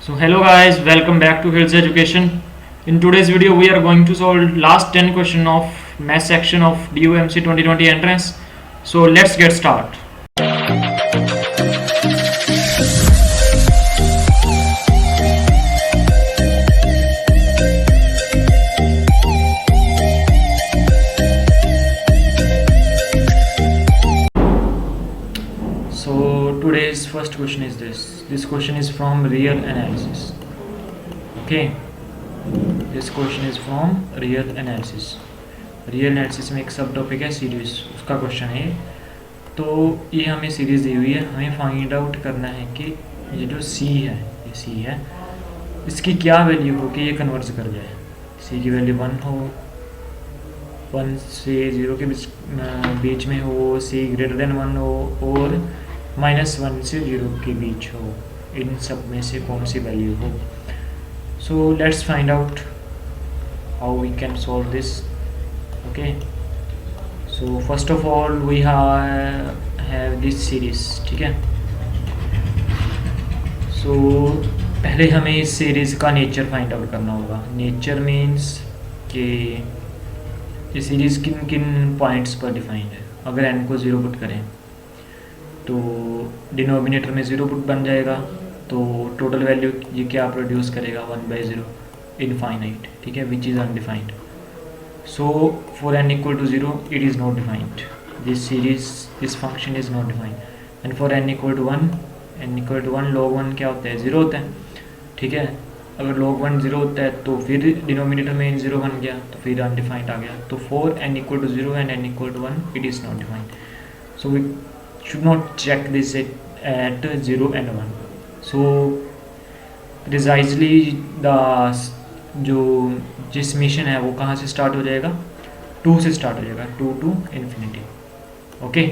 So hello guys, welcome back to Hills Education. In today's video we are going to solve last 10 question of math section of DOMC 2020 entrance. So let's get start. So today's first question is this. This question is from real analysis. Okay. This question is from real analysis. Real analysis में एक सब topic है series, उसका question है। तो ये हमें series दी हुई है, हमें फाइंड आउट करना है कि ये जो सी है, ये सी है, इसकी क्या वैल्यू हो कि ये कन्वर्ट कर जाए। सी की वैल्यू 1 हो, 1 से 0 के बीच में हो, सी ग्रेटर देन 1 हो और -1 से 0 के बीच हो। इन सब में से कौन सी वैल्यू हो। So let's find out how we can solve this. Okay, so first of all we have this series, ठीक है। so पहले हमें इस सीरीज का नेचर फाइंड आउट करना होगा। नेचर मीन्स कि ये सीरीज किन किन पॉइंट्स पर डिफाइंड है। अगर n को 0 पुट करें तो डिनोमिनेटर में 0 पुट बन जाएगा, तो टोटल वैल्यू ये क्या प्रोड्यूस करेगा 1/0 इनफाइनाइट, ठीक है, which is undefined. So for n equal to 0 it is not defined. This function is not defined. And for n equal to 1 log 1 क्या होता है 0 होता है, ठीक है। अगर log 1 0 होता है तो फिर डिनोमिनेटर में 0 बन गया, तो फिर अनडिफाइंड आ गया। तो for n equal to 0 and n equal to 1 it is not defined. So we should not check this at 0 and 1. So precisely जिस मिशन है वो कहाँ से स्टार्ट हो जाएगा, 2 से स्टार्ट हो जाएगा, 2 to infinity. Okay,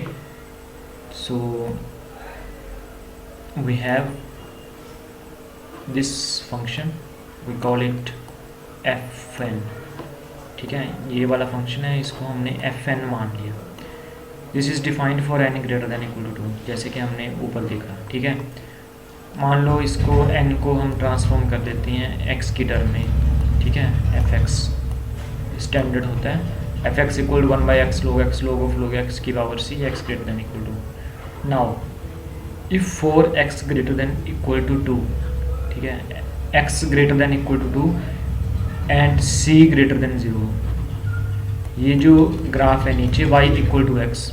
so we have this function, we call it fn, ठीक है। ये वाला फंक्शन है, इसको हमने fn मान लिया। This is defined for n greater than equal to 2, जैसे कि हमने ऊपर देखा, ठीक है। मान लो इसको n को हम ट्रांसफॉर्म कर देते हैं x की टर्म में, ठीक है। fx स्टैंडर्ड होता है, fx equal 1/x log of x की power c, x greater than equal to. Now if for x greater than equal to 2, ठीक है, x greater than equal to 2 and c greater than 0, ये जो graph है नीचे y equal to x,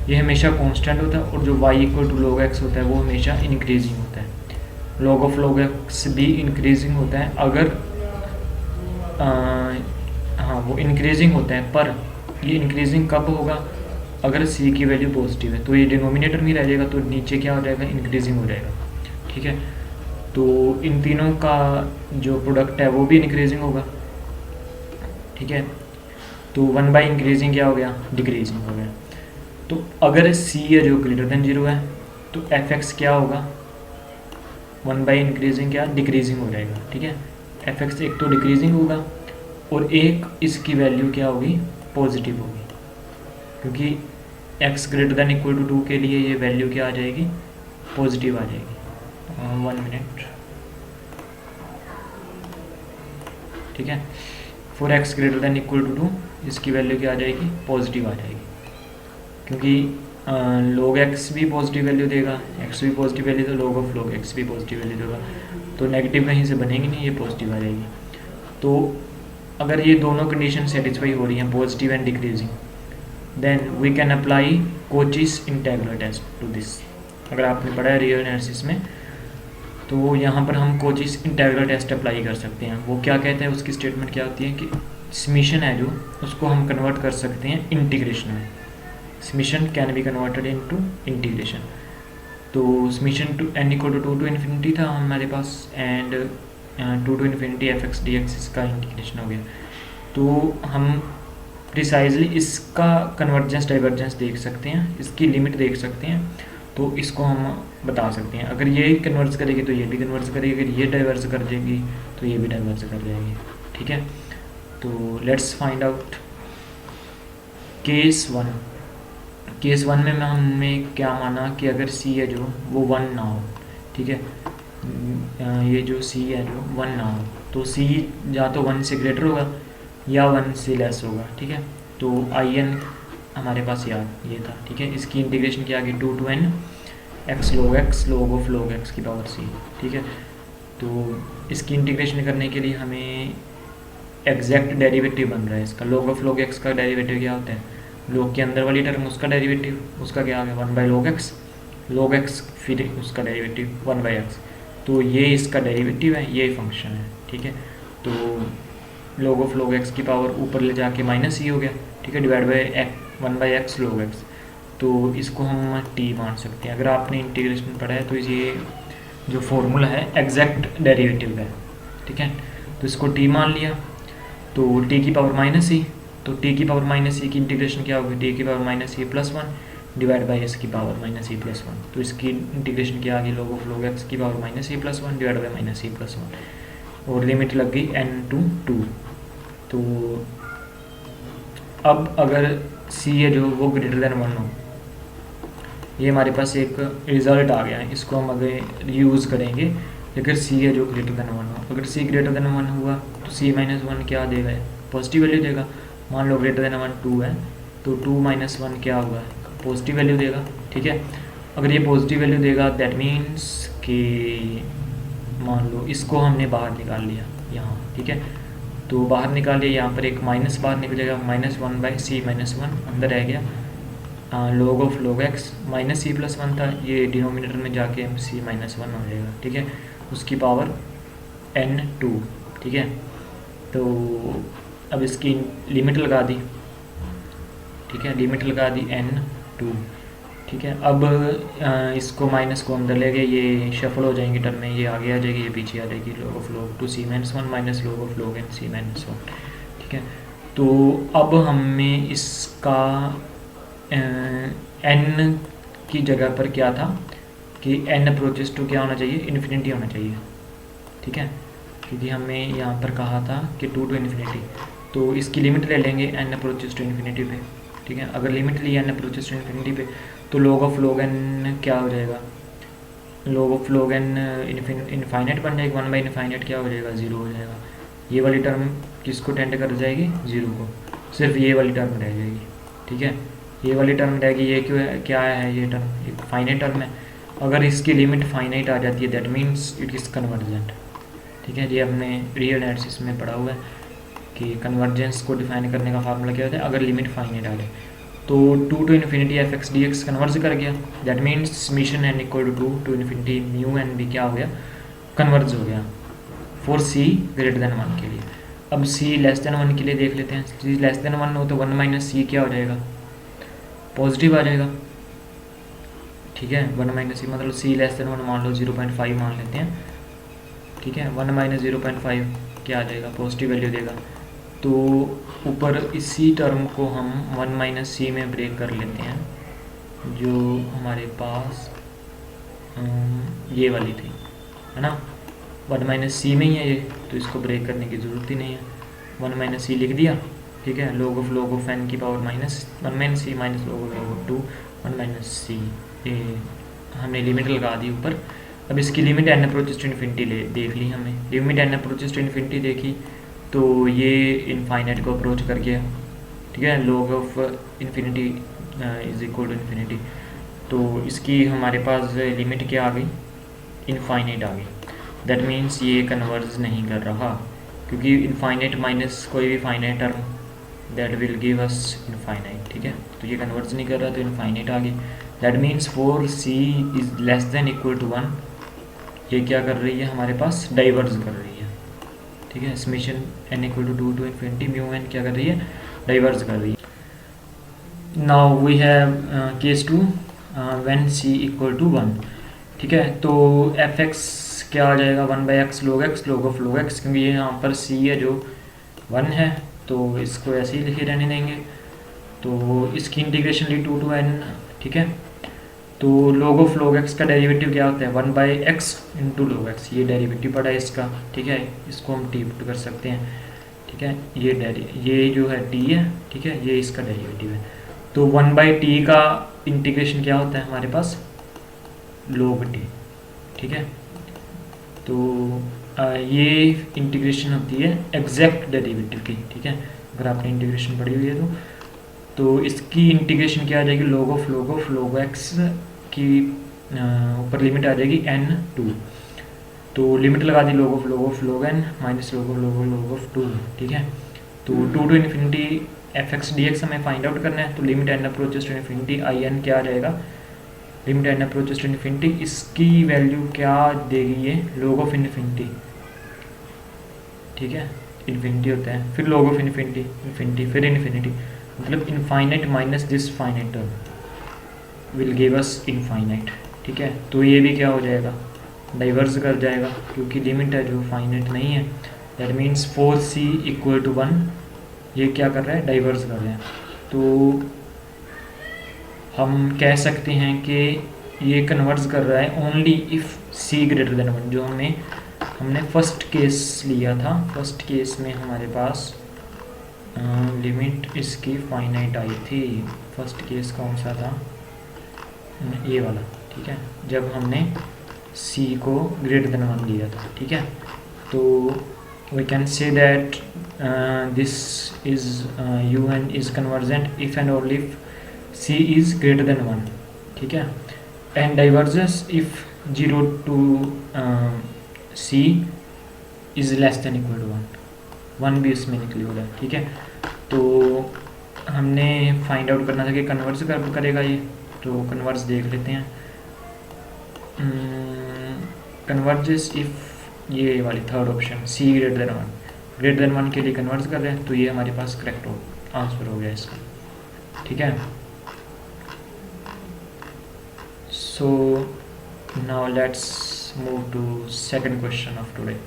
ये हमेशा constant होता है, और जो y equal to log x होता है वो हमेशा इंक्रीजिंग होता है। log of x भी इंक्रीजिंग होता है, अगर हाँ वो इंक्रीजिंग होता है, पर ये इंक्रीजिंग कब होगा, अगर c की वैल्यू पॉजिटिव है, तो ये डिनोमिनेटर में रह जाएगा, तो नीचे क्या हो जाएगा, इंक्रीजिंग हो जाएगा, ठीक है। तो इन तीनों का जो प्रोडक्ट है वो भी इंक्रीजिंग होगा, ठीक है। तो 1 बाई इंक्रीजिंग क्या हो गया, डिक्रीजिंग हो गया। तो अगर c है जो ग्रेटर देन 0 है, तो fx क्या होगा, 1 बाई इंक्रीजिंग क्या, डिक्रीजिंग हो जाएगा, ठीक है। fx एक तो डिक्रीजिंग होगा और एक इसकी वैल्यू क्या होगी, पॉजिटिव होगी, क्योंकि x greater than equal to 2 के लिए ये वैल्यू क्या आ जाएगी, पॉजिटिव आ जाएगी। 1 मिनट, ठीक है। For x greater than equal to 2 इसकी वैल्यू क्या आ जाएगी, पॉजिटिव आ जाएगी, क्योंकि log x भी पॉजिटिव वैल्यू देगा, x भी पॉजिटिव वैल्यू, तो log x भी पॉजिटिव वैल्यू देगा, तो नेगेटिव कहीं से बनेगी नहीं, ये पॉजिटिव आ जाएगी। तो अगर ये दोनों कंडीशन सेटिस्फाई हो रही हैं, positive and decreasing, then we can apply Cauchy's integral test to this. अगर आपने पढ़ा है रियल एनालिसिस में, तो यहाँ पर हम कोचीज इंटीग्रल टेस्ट अप्लाई कर सकते हैं। वो क्या कहते हैं, उसकी स्टेटमेंट क्या होती है कि समीशन है जो, उसको हम कन्वर्ट कर सकते हैं इंटीग्रेशन में। Summation can be converted into integration. तो summation to n equal to 2 to infinity था हमारे पास, and 2 to infinity fx dx इसका इंटीग्रेशन हो गया। तो हम प्रिसाइजली इसका कन्वर्जेंस डाइवर्जेंस देख सकते हैं, इसकी लिमिट देख सकते हैं, तो इसको हम बता सकते हैं। अगर ये कन्वर्ज करेगी तो ये भी कन्वर्ज करेगी, अगर ये डाइवर्स कर देगी तो ये भी डाइवर्स कर जाएगी, ठीक है। तो let's find out case 1। Case 1 में हमने क्या माना कि अगर c है जो वो 1 ना हो, ठीक है, ये जो सी है जो 1 ना हो, तो सी या तो 1 से ग्रेटर होगा या 1 से लेस होगा, ठीक है। तो आई एन हमारे पास याद ये था, ठीक है। इसकी इंटीग्रेशन क्या आ गई, 2 to n x log of log x की पावर c, ठीक है। तो इसकी इंटीग्रेशन करने के लिए हमें एग्जैक्ट डेरिवेटिव बन रहा है इसका। log ऑफ log x का डेरिवेटिव क्या होता है, log के अंदर वाली टर्म उसका डेरिवेटिव, उसका क्या आ गया 1 by log x फिर उसका डेरिवेटिव 1 by x। तो ये इसका डेरिवेटिव है, ये फंक्शन है, ठीक है। तो log ऑफ log x की पावर ऊपर ले जाके माइनस ही हो गया, ठीक है, divide by 1 by x log x। तो इसको हम t मान सकते हैं। अगर आपने इंटीग्रेशन पढ़ा है तो ये जो फॉर्मूला है एग्जैक्ट डेरिवेटिव है, ठीक है। तो इसको t मान लिया, तो t की पावर माइनस ई, तो t की पावर माइनस ई की इंटीग्रेशन क्या होगी, t की power minus E plus 1 divide by S की पावर माइनस ई प्लस 1। तो इसकी इंटीग्रेशन क्या आ गई, log ऑफ log x की power minus E plus 1 divide by minus E plus 1, और लिमिट लग गई n to 2। तो अब अगर c है जो वो ग्रेटर देन 1 हो, ये हमारे पास एक रिज़ल्ट आ गया है, इसको हम अगर यूज़ करेंगे। अगर c है जो ग्रेटर देन 1 हो, अगर c ग्रेटर देन 1 हुआ तो c माइनस 1 क्या देगा, पॉजिटिव वैल्यू देगा। मान लो ग्रेटर देन 1 2 है, तो 2 माइनस 1 क्या होगा, पॉजिटिव वैल्यू देगा, ठीक है। अगर ये पॉजिटिव वैल्यू देगा दैट मीन्स कि मान लो इसको हमने बाहर निकाल लिया यहाँ, ठीक है। तो बाहर निकाल लिया, यहाँ पर एक माइनस बाहर निकलेगा, -1 बाई c माइनस 1 अंदर रह गया। log of log x minus c plus 1 था, ये डिनोमिनेटर में जाके c माइनस 1 हो जाएगा, ठीक है। उसकी पावर n2, ठीक है। तो अब इसकी लिमिट लगा दी, ठीक है, लिमिट लगा दी n2, ठीक है। अब इसको माइनस को अंदर ले गए, ये शफल हो जाएंगे टर्म में, ये आगे आ जाएगी, ये पीछे आ जाएगी, log of log 2 c minus 1 minus log of log n c minus 1, ठीक है। तो अब हमें इसका n की जगह पर क्या था कि n अप्रोचेस टू क्या होना चाहिए, इन्फिनिटी होना चाहिए, ठीक है। क्योंकि हमें यहाँ पर कहा था कि 2 to इन्फिनिटी, तो इसकी लिमिट ले लेंगे n अप्रोचेस टू इन्फिनिटी पे, ठीक है। अगर लिमिट ली n अप्रोचेस टू इन्फिनिटी पे, तो log ऑफ log n क्या हो जाएगा, log of log n infinite बन जाएगी, 1 बाई इनफाइनाइट क्या हो जाएगा, 0 हो जाएगा। ये वाली टर्म किसको टेंड कर जाएगी, 0 को, सिर्फ ये वाली टर्म रह जाएगी, ठीक है। ये वाली टर्म रहेगी, ये क्यों है, क्या है, ये टर्म एक फाइनाइट टर्म है। अगर इसकी लिमिट फाइनाइट आ जाती है that means it is convergent, ठीक है। ये हमने रियल एनालिसिस में पढ़ा हुआ है कि कन्वर्जेंस को डिफाइन करने का फार्मूला क्या होता है, अगर लिमिट फाइनाइट आ जाए। तो 2 to infinity f x d x converge कर गया, that means summation n equal to 2 to infinity mu n भी क्या हो गया, कन्वर्ज हो गया फॉर सी ग्रेटर देन 1 के लिए। अब सी लेस देन 1 के लिए देख लेते हैं, सी लेस देन 1 हो तो 1 माइनस सी क्या हो जाएगा, पॉजिटिव आ जाएगा, ठीक है। 1 माइनस सी मतलब सी लेस देन 1 मान लो 0.5 मान लेते हैं, ठीक है। 1 माइनस 0.5 क्या आ जाएगा, पॉजिटिव वैल्यू देगा। तो ऊपर इसी टर्म को हम 1 माइनस सी में ब्रेक कर लेते हैं, जो हमारे पास ये वाली थी, है ना। 1 माइनस सी में ही है ये, तो इसको ब्रेक करने की ज़रूरत ही नहीं है। 1 माइनस सी लिख दिया, ठीक है। log ऑफ n की power -1 minus C minus log of 2 1 minus C, हमने लिमिट लगा दी ऊपर। अब इसकी limit n approaches to infinity देख ली हमने, limit n approaches to infinity देखी तो ये इनफाइनाइट को अप्रोच कर गया, ठीक है। log of infinity is equal to infinity, तो इसकी हमारे पास लिमिट क्या आ गई, इनफाइनाइट आ गई। दैट मीन्स ये कन्वर्ज नहीं कर रहा, क्योंकि इनफाइनाइट माइनस कोई भी finite term that will give us infinite, ठीक है। तो ये कन्वर्ज नहीं कर रहा, तो इनफाइनाइट आ गई। That means for c is less than equal to 1, ये क्या कर रही है, हमारे पास डाइवर्ज कर रही है, ठीक है। Summation n equal to 2 to infinity mu n क्या कर रही है, डाइवर्ज कर रही है। Now we have case 2 when c equal to 1, ठीक है। तो एफ एक्स क्या आ जाएगा, 1 by x log of log x, क्योंकि ये यहाँ पर c है जो 1 है, तो इसको ऐसे ही लिखे रहने देंगे। तो इसकी इंटीग्रेशन ली 2 to n, ठीक है। तो log ऑफ log x का डेरिवेटिव क्या होता है, 1 by x into log x, ये डेरिवेटिव पड़ा है इसका, ठीक है। इसको हम t पुट कर सकते हैं, ठीक है। ये जो है t है, ठीक है, ये इसका डेरिवेटिव है। तो 1 बाई टी का इंटीग्रेशन क्या होता है हमारे पास, log t, ठीक है। तो ये इंटीग्रेशन होती है एग्जैक्ट डेरिवेटिव की, ठीक है, अगर आपने इंटीग्रेशन पढ़ी हुई है तो इसकी इंटीग्रेशन क्या आ जाएगी, log x की ऊपर लिमिट आ जाएगी n2, तो लिमिट लगा दी log n minus log of 2, ठीक है। तो 2 to infinity f x d x हमें फाइंड आउट करना है, तो limit n approaches to infinity i n क्या आ जाएगा, limit n approaches to infinity, इसकी वैल्यू क्या देगी ये, log ऑफ इन्फिनिटी, ठीक है, इन्फिनिटी होता है, फिर log ऑफ इन्फिनिटी, इन्फिनिटी फिर इन्फिनिटी, मतलब infinite minus this finite term will give us infinite, ठीक है। तो ये भी क्या हो जाएगा, डाइवर्स कर जाएगा, क्योंकि लिमिट है जो फाइनाइट नहीं है। That means 4c equal to 1, ये क्या कर रहा है, डाइवर्स कर रहे हैं। तो हम कह सकते हैं कि ये कन्वर्स कर रहा है only if c greater than 1, जो हमने फर्स्ट केस लिया था। फर्स्ट केस में हमारे पास लिमिट इसकी फाइनाइट आई थी। फर्स्ट केस कौन सा था, ये वाला, ठीक है, जब हमने c को ग्रेटर देन 1 लिया था, ठीक है। तो we can say that this is un is convergent if and only if c is greater than 1, ठीक है, and divergence if 0 to c is less than equal to 1 भी इसमें इंक्लूड है, ठीक है। तो हमने फाइंड आउट करना था कि कन्वर्स करेगा ये, तो कन्वर्स देख लेते हैं। कन्वर्जेस इफ, ये वाली third option c greater than 1, greater than 1 के लिए कन्वर्स कर रहे हैं, तो ये हमारे पास करेक्ट आंसर हो गया इसका, ठीक है। So now let's move to second question of today.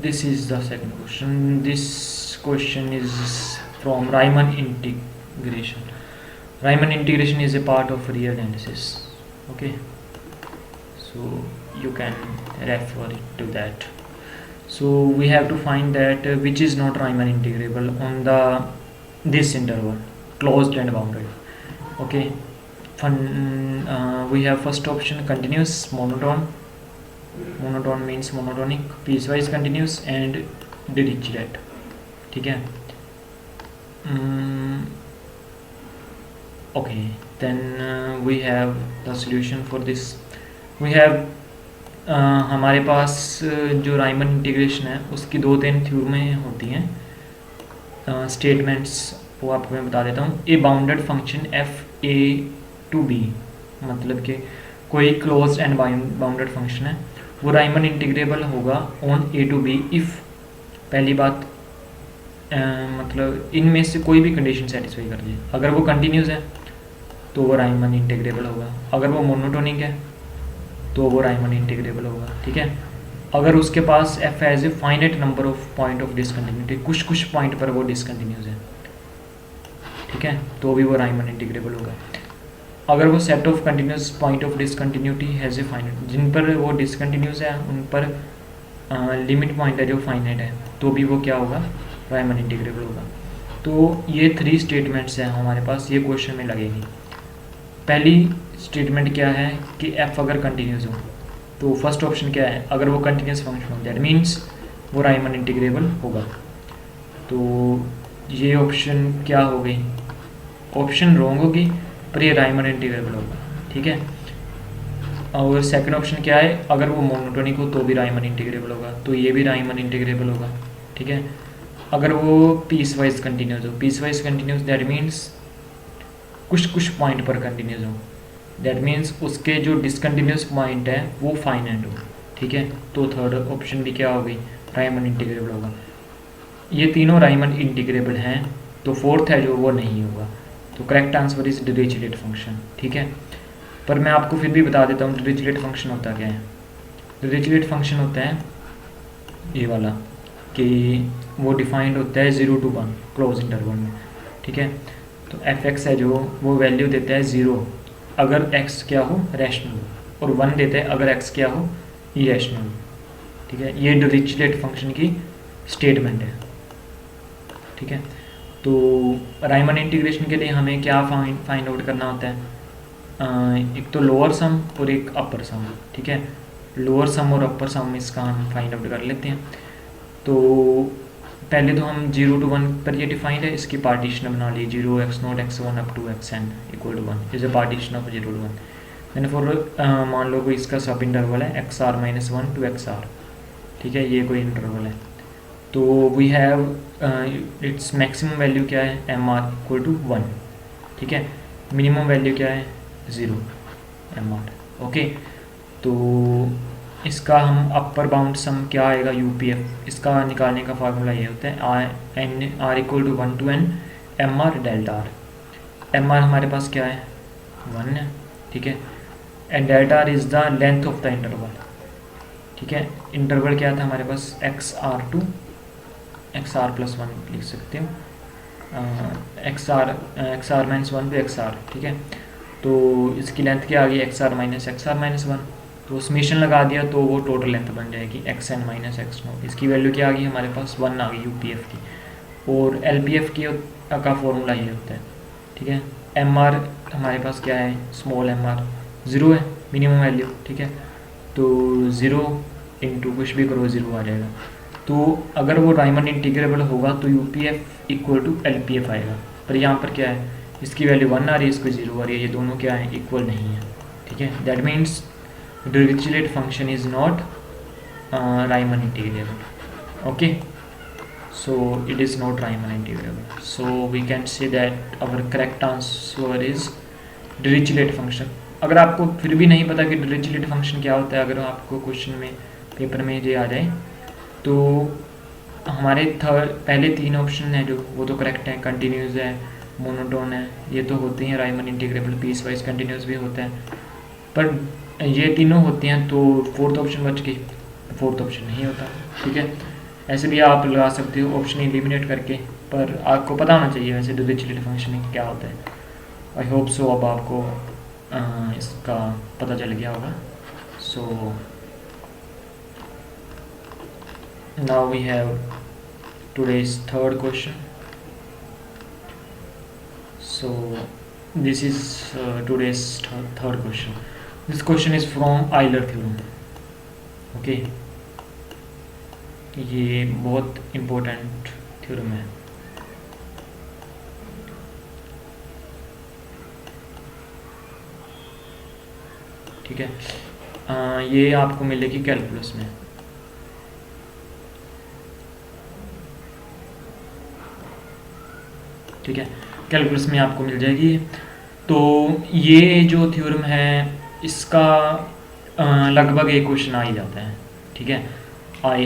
This is the second question. This question is from Riemann integration. Riemann integration is a part of real analysis. Okay, so you can refer it to that. So we have to find that which is not Riemann integrable on this interval, closed and bounded. Okay, we have first option continuous, monotone. Monotone means monotonic, piecewise continuous and Dirichlet, ठीक है। Okay, then we have the solution for this. We have हमारे पास जो Riemann integration है उसकी 2-3 थ्योरमें होती हैं, statements, वो आपको मैं बता देता हूँ। A bounded function F A to B, मतलब कि कोई क्लोज्ड एंड बाउंडेड फंक्शन है, वो राइमन इंटीग्रेबल होगा on A to B if, पहली बात मतलब इनमें से कोई भी कंडीशन सेटिस्फाई कर ले। अगर वो कंटिन्यूस है तो वो राइमन इंटीग्रेबल होगा, अगर वो मोनोटोनिक है तो वो राइमन इंटीग्रेबल होगा, ठीक है। अगर उसके पास F has a finite number of point of discontinuity, कुछ पॉइंट पर वो डिसकंटिन्यूस है, ठीक है, तो भी वो राइमन इंटीग्रेबल होगा। अगर वो set of continuous point of discontinuity has a finite, जिन पर वो डिसकंटिन्यूस है उन पर लिमिट पॉइंट है जो फाइनाइट है, तो भी वो क्या होगा, राइमन इंटीग्रेबल होगा। तो ये 3 स्टेटमेंट्स हैं हमारे पास, ये क्वेश्चन में लगेगी। पहली स्टेटमेंट क्या है कि एफ अगर कंटिन्यूस हो, तो फर्स्ट ऑप्शन क्या है, अगर वो कंटिन्यूस फंक्शन हो दैट मीन्स वो राइमन इंटीग्रेबल होगा। तो ये ऑप्शन क्या हो गई, ऑप्शन रॉन्ग होगी, पर ये राइमन इंटीग्रेबल होगा, ठीक है। और सेकंड ऑप्शन क्या है, अगर वो मोनोटोनिक हो तो भी राइमन इंटीग्रेबल होगा, तो ये भी राइमन इंटीग्रेबल होगा, ठीक है। अगर वो पीस वाइज कंटिन्यूस हो, piecewise continuous that means कुछ पॉइंट पर कंटिन्यूस हो, दैट मीन्स उसके जो डिसकंटिन्यूस पॉइंट है वो फाइनाइट हो, ठीक है। तो थर्ड ऑप्शन भी क्या होगी, राइमन इंटीग्रेबल होगा। ये तीनों राइमन इंटीग्रेबल हैं, तो फोर्थ है जो वो नहीं होगा, तो correct answer is Dirichlet function, ठीक है। पर मैं आपको फिर भी बता देता हूँ डिरिचलेट फंक्शन होता क्या है। डिरिचलेट फंक्शन होता है ये वाला, कि वो डिफाइंड होता है 0 to 1 क्लोज इंटरवल में, ठीक है। तो एफ एक्स है जो वो वैल्यू देता है 0 अगर एक्स क्या हो, रैशनल, और 1 देता है अगर एक्स क्या हो, इरेशनल, ठीक है। ये डिरिचलेट फंक्शन की स्टेटमेंट है, ठीक है। तो राइमन इंटीग्रेशन के लिए हमें क्या फाइंड आउट करना होता है, एक तो लोअर सम और एक अपर सम, ठीक है। लोअर सम और अपर सम इसका हम फाइंड आउट कर लेते हैं। तो पहले तो हम 0 to 1 पर ये डिफाइंड है, इसकी पार्टीशन बना ली 0 x0 x1 up to xn equal to 1 is a partition of 0 to 1। मैंने फॉर मान लो कोई इसका सब इंटरवल है xr-1 to xr, ठीक है, ये कोई इंटरवल है। तो we have its maximum value क्या है, mr इक्वल टू 1, ठीक है, मिनिमम वैल्यू क्या है 0 mr। ओके, तो इसका हम अपर बाउंड सम क्या आएगा यूपीएफ, इसका निकालने का फार्मूला ये होता है r equal to 1 to n m r delta r. M r हमारे पास क्या है 1 है, ठीक है, and delta r is the length of the interval, ठीक है। इंटरवल क्या था हमारे पास एक्स आर प्लस 1 लिख सकते हो, x r minus 1 to x r, ठीक है। तो इसकी लेंथ क्या आ गई एक्स आर माइनस 1, तो समेशन लगा दिया तो वो टोटल लेंथ बन जाएगी x n minus x naught. इसकी वैल्यू क्या आ गई हमारे पास 1 आ गई यूपीएफ की, और एलपीएफ की का फॉर्मूला ये होता है, ठीक है। एम आर हमारे पास क्या है, स्मॉल एम आर 0 है मिनिमम वैल्यू, ठीक है, तो 0 इंटू कुछ भी करो 0 आ जाएगा। तो अगर वो राइमन इंटीग्रेबल होगा तो यूपीएफ इक्वल टू एलपीएफ आएगा, पर यहाँ पर क्या है, इसकी वैल्यू 1 आ रही है, इसको 0 आ रही है, ये दोनों क्या है इक्वल नहीं है, ठीक है। That means Dirichlet function is not Riemann integrable. Okay, so it is not Riemann integrable. So we can say that our correct answer is Dirichlet function. अगर आपको फिर भी नहीं पता कि Dirichlet function क्या होता है, अगर आपको क्वेश्चन में पेपर में ये आ जाए, तो हमारे पहले 3 ऑप्शन हैं जो वो तो करेक्ट हैं, कंटिन्यूस है, मोनोटोन है, ये तो होते हैं Riemann integrable, piecewise continuous भी होता है, पर ये तीनों होती हैं, तो 4th ऑप्शन बच गई, 4th ऑप्शन नहीं होता, ठीक है। ऐसे भी आप लगा सकते हो ऑप्शन एलिमिनेट करके, पर आपको पता होना चाहिए वैसे डिरिचलेट फंक्शन क्या होता है। आई होप सो अब आपको इसका पता चल गया होगा। So now we have today's third question. So this is today's third question. This question is from Euler theorem. Okay, ये बहुत इम्पोर्टेंट थ्योरम है, ठीक है। ये आपको मिलेगी कैलकुलस में, ठीक है, कैलकुलस में आपको मिल जाएगी। तो ये जो थ्योरम है इसका लगभग एक क्वेश्चन आ ही जाता है, ठीक है, आई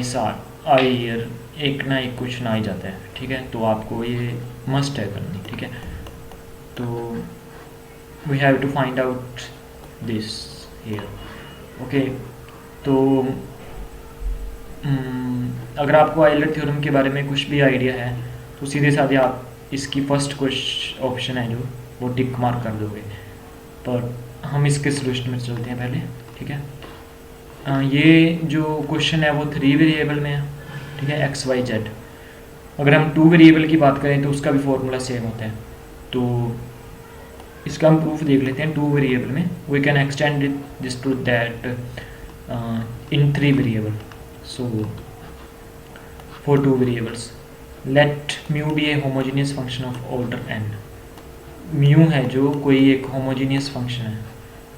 ईयर एक ना एक क्वेश्चन आ ही जाता है, ठीक है। तो आपको ये मस्ट है करनी, ठीक है। तो we have to find out this here, okay. तो अगर आपको आइलर थ्योरम के बारे में कुछ भी आइडिया है तो सीधे साधे आप इसकी फर्स्ट क्वेश्चन ऑप्शन है जो वो टिक मार्क कर दोगे, पर हम इसके सोल्यूशन में चलते हैं पहले, ठीक है। ये जो क्वेश्चन है वो 3 वेरिएबल में है, ठीक है, एक्स वाई जेड। अगर हम 2 वेरिएबल की बात करें तो उसका भी फॉर्मूला सेम होता है। तो इसका हम प्रूफ देख लेते हैं 2 वेरिएबल में। We can extend this to that in 3 variable. So for 2 variables let mu be a homogeneous function of order n. Mu है जो कोई एक होमोजीनियस फंक्शन है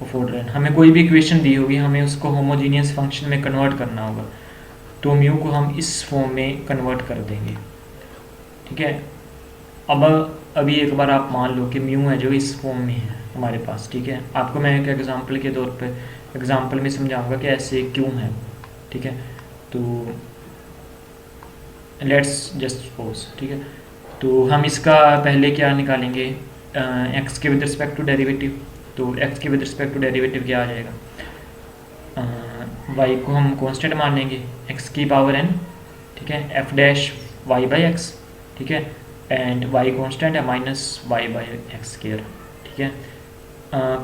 ऑफ ऑर्डर एन। हमें कोई भी इक्वेशन दी होगी, हमें उसको होमोजीनियस फंक्शन में कन्वर्ट करना होगा, तो म्यू को हम इस फॉर्म में कन्वर्ट कर देंगे, ठीक है। अब अभी एक बार आप मान लो कि म्यू है जो इस फॉर्म में है हमारे पास, ठीक है। आपको मैं एक एग्जांपल के तौर पे एग्जांपल में समझाऊंगा कि ऐसे क्यों है, ठीक है। तो लेट्स जस्ट सपोज, ठीक है। तो हम इसका पहले क्या निकालेंगे, एक्स के विद रिस्पेक्ट टू डेरिवेटिव। तो एक्स के विद रिस्पेक्ट टू डेरिवेटिव क्या आ जाएगा, वाई को हम कांस्टेंट मान लेंगे एक्स की पावर एन, ठीक है, f dash y by x, ठीक है, एंड वाई कांस्टेंट है minus y by x square, ठीक है,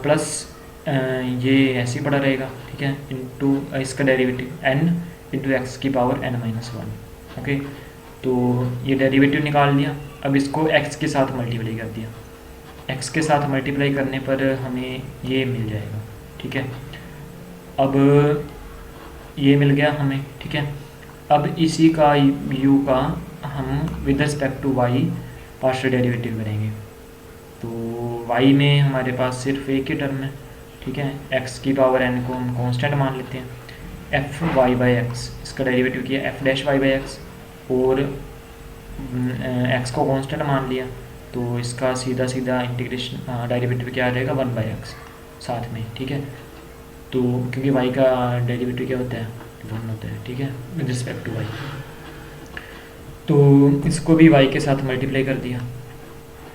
प्लस ये ऐसे ही पड़ा रहेगा, ठीक है, इनटू इसका डेरिवेटिव एन इंटू एक्स की पावर एन माइनस 1। ओके, तो ये डेरिवेटिव निकाल लिया। अब इसको एक्स के साथ मल्टीप्लाई कर दिया, एक्स के साथ मल्टीप्लाई करने पर हमें ये मिल जाएगा, ठीक है। अब ये मिल गया हमें, ठीक है। अब इसी का u का हम with respect to y partial derivative करेंगे। तो y में हमारे पास सिर्फ एक ही टर्म है, ठीक है। x की पावर n को हम कांस्टेंट मान लेते हैं, एफ वाई बाई एक्स, इसका डेरिवेटिव किया f dash y by x, और x को कांस्टेंट मान लिया, तो इसका सीधा सीधा इंटीग्रेशन डेरिवेटिव क्या आ जाएगा 1/x साथ में, ठीक है। तो क्योंकि y का डेरिवेटिव क्या होता है 1 होता है, ठीक है, विद रिस्पेक्ट टू y। तो इसको भी y के साथ मल्टीप्लाई कर दिया,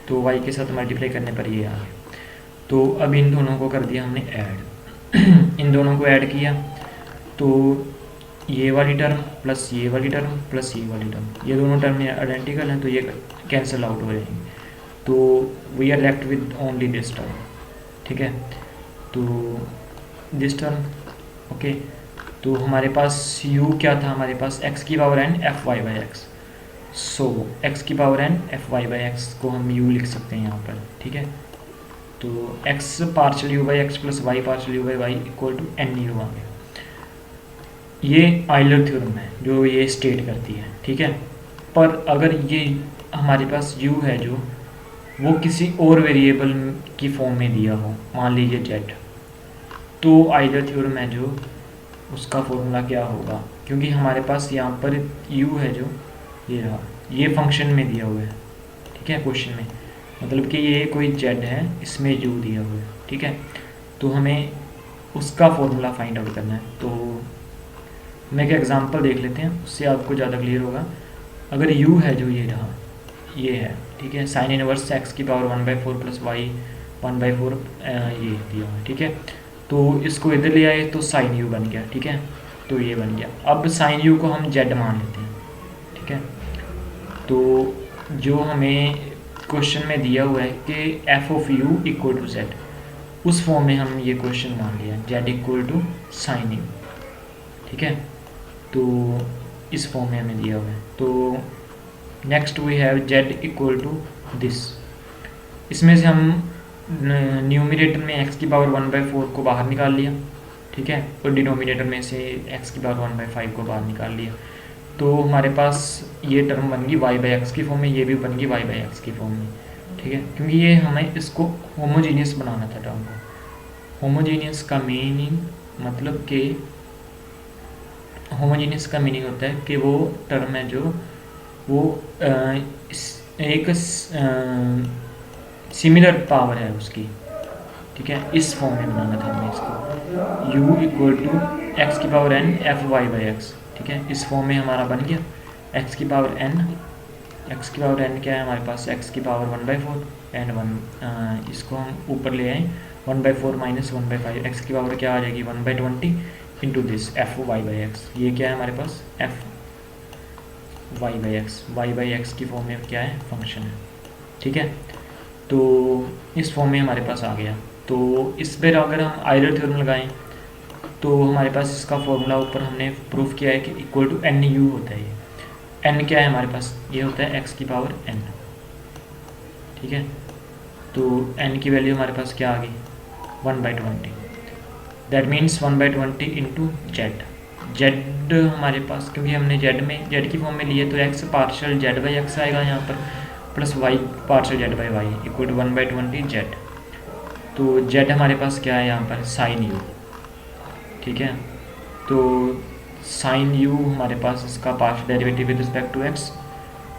तो y के साथ मल्टीप्लाई करने पर ये आ गया। तो अब इन दोनों को कर दिया हमने ऐड इन दोनों को ऐड किया, तो ये वाली टर्म प्लस ये वाली टर्म प्लस ये वाली टर्म, ये दोनों टर्म आइडेंटिकल हैं तो ये कैंसिल आउट हो जाएंगे, तो we are left with only this term, ठीक है। तो दिस टर्म, ओके। तो हमारे पास u क्या था, हमारे पास x की power n f y by x, so x की power n f y by x को हम u लिख सकते हैं यहाँ पर, ठीक है। तो x partial u by x plus y partial u by Y equal to N U आ गया। ये आइलर थ्योरम है जो ये स्टेट करती है, ठीक है। पर अगर ये हमारे पास u है जो वो किसी और वेरिएबल की फॉर्म में दिया हो, मान लीजिए z, तो आइलर थ्योरम है जो उसका फॉर्मूला क्या होगा, क्योंकि हमारे पास यहाँ पर u है जो ये रहा, ये फंक्शन में दिया हुआ है, ठीक है, क्वेश्चन में, मतलब कि ये कोई z है, इसमें u दिया हुआ है, ठीक है। तो हमें उसका फॉर्मूला फाइंड आउट करना है। तो हम एक एग्जांपल देख लेते हैं, उससे आपको ज़्यादा क्लियर होगा। अगर u है जो ये रहा, ये है, ठीक है, साइन इनवर्स x की पावर 1/4 प्लस y 1/4 ये दिया हुआ है, ठीक है। तो इसको इधर ले आए तो साइन u बन गया, ठीक है, तो ये बन गया। अब साइन u को हम z मान लेते हैं, ठीक है। तो जो हमें क्वेश्चन में दिया हुआ है कि f of u equal to z, उस फॉर्म में हम ये क्वेश्चन मान लिया z equal to sine u, ठीक है। तो इस फॉर्म में हमें दिया हुआ है। तो next we have z equal to this, इसमें से हम न्यूमिनेटर में x की पावर 1/4 को बाहर निकाल लिया, ठीक है, और डिनोमिनेटर में से x की पावर 1/5 को बाहर निकाल लिया। तो हमारे पास ये टर्म बन गई y बाई एक्स की फॉर्म में, ये भी बन गई y बाई एक्स की फॉर्म में, ठीक है, क्योंकि ये हमें इसको होमोजीनियस बनाना था टर्म को। होमोजीनियस का मीनिंग मतलब कि होमोजीनियस का मीनिंग होता है कि वो टर्म है जो वो एक सिमिलर पावर है उसकी, ठीक है, इस फॉर्म में बनाना था हमें इसको, u इक्वल टू एक्स की power n f y by x, ठीक है, इस फॉर्म में हमारा बन गया x की पावर n, x की पावर n क्या है हमारे पास, x की पावर 1/4 एंड 1, इसको हम ऊपर ले आए 1/4 माइनस 1/5, x की पावर क्या आ जाएगी 1/20 into this f y by x, ये क्या है हमारे पास एफ वाई बाई एक्स की फॉर्म में क्या है फंक्शन है, ठीक है। तो इस फॉर्म में हमारे पास आ गया। तो इस पर अगर हम आइलर थ्योरम लगाएं तो हमारे पास इसका फॉर्मूला ऊपर हमने प्रूफ किया है कि इक्वल टू एन यू होता है। ये एन क्या है हमारे पास, ये होता है एक्स की पावर एन, ठीक है। तो एन की वैल्यू हमारे पास क्या आ गई 1/20, दैट मीन्स 1/20 इंटू जेड हमारे पास, क्योंकि हमने जेड की फॉर्म में लिए तो x partial z by x आएगा यहाँ पर, plus y partial z by Y equal to 1/20 z. तो जेड हमारे पास क्या है यहाँ पर साइन यू, ठीक है। तो साइन यू हमारे पास इसका partial derivative with respect to X,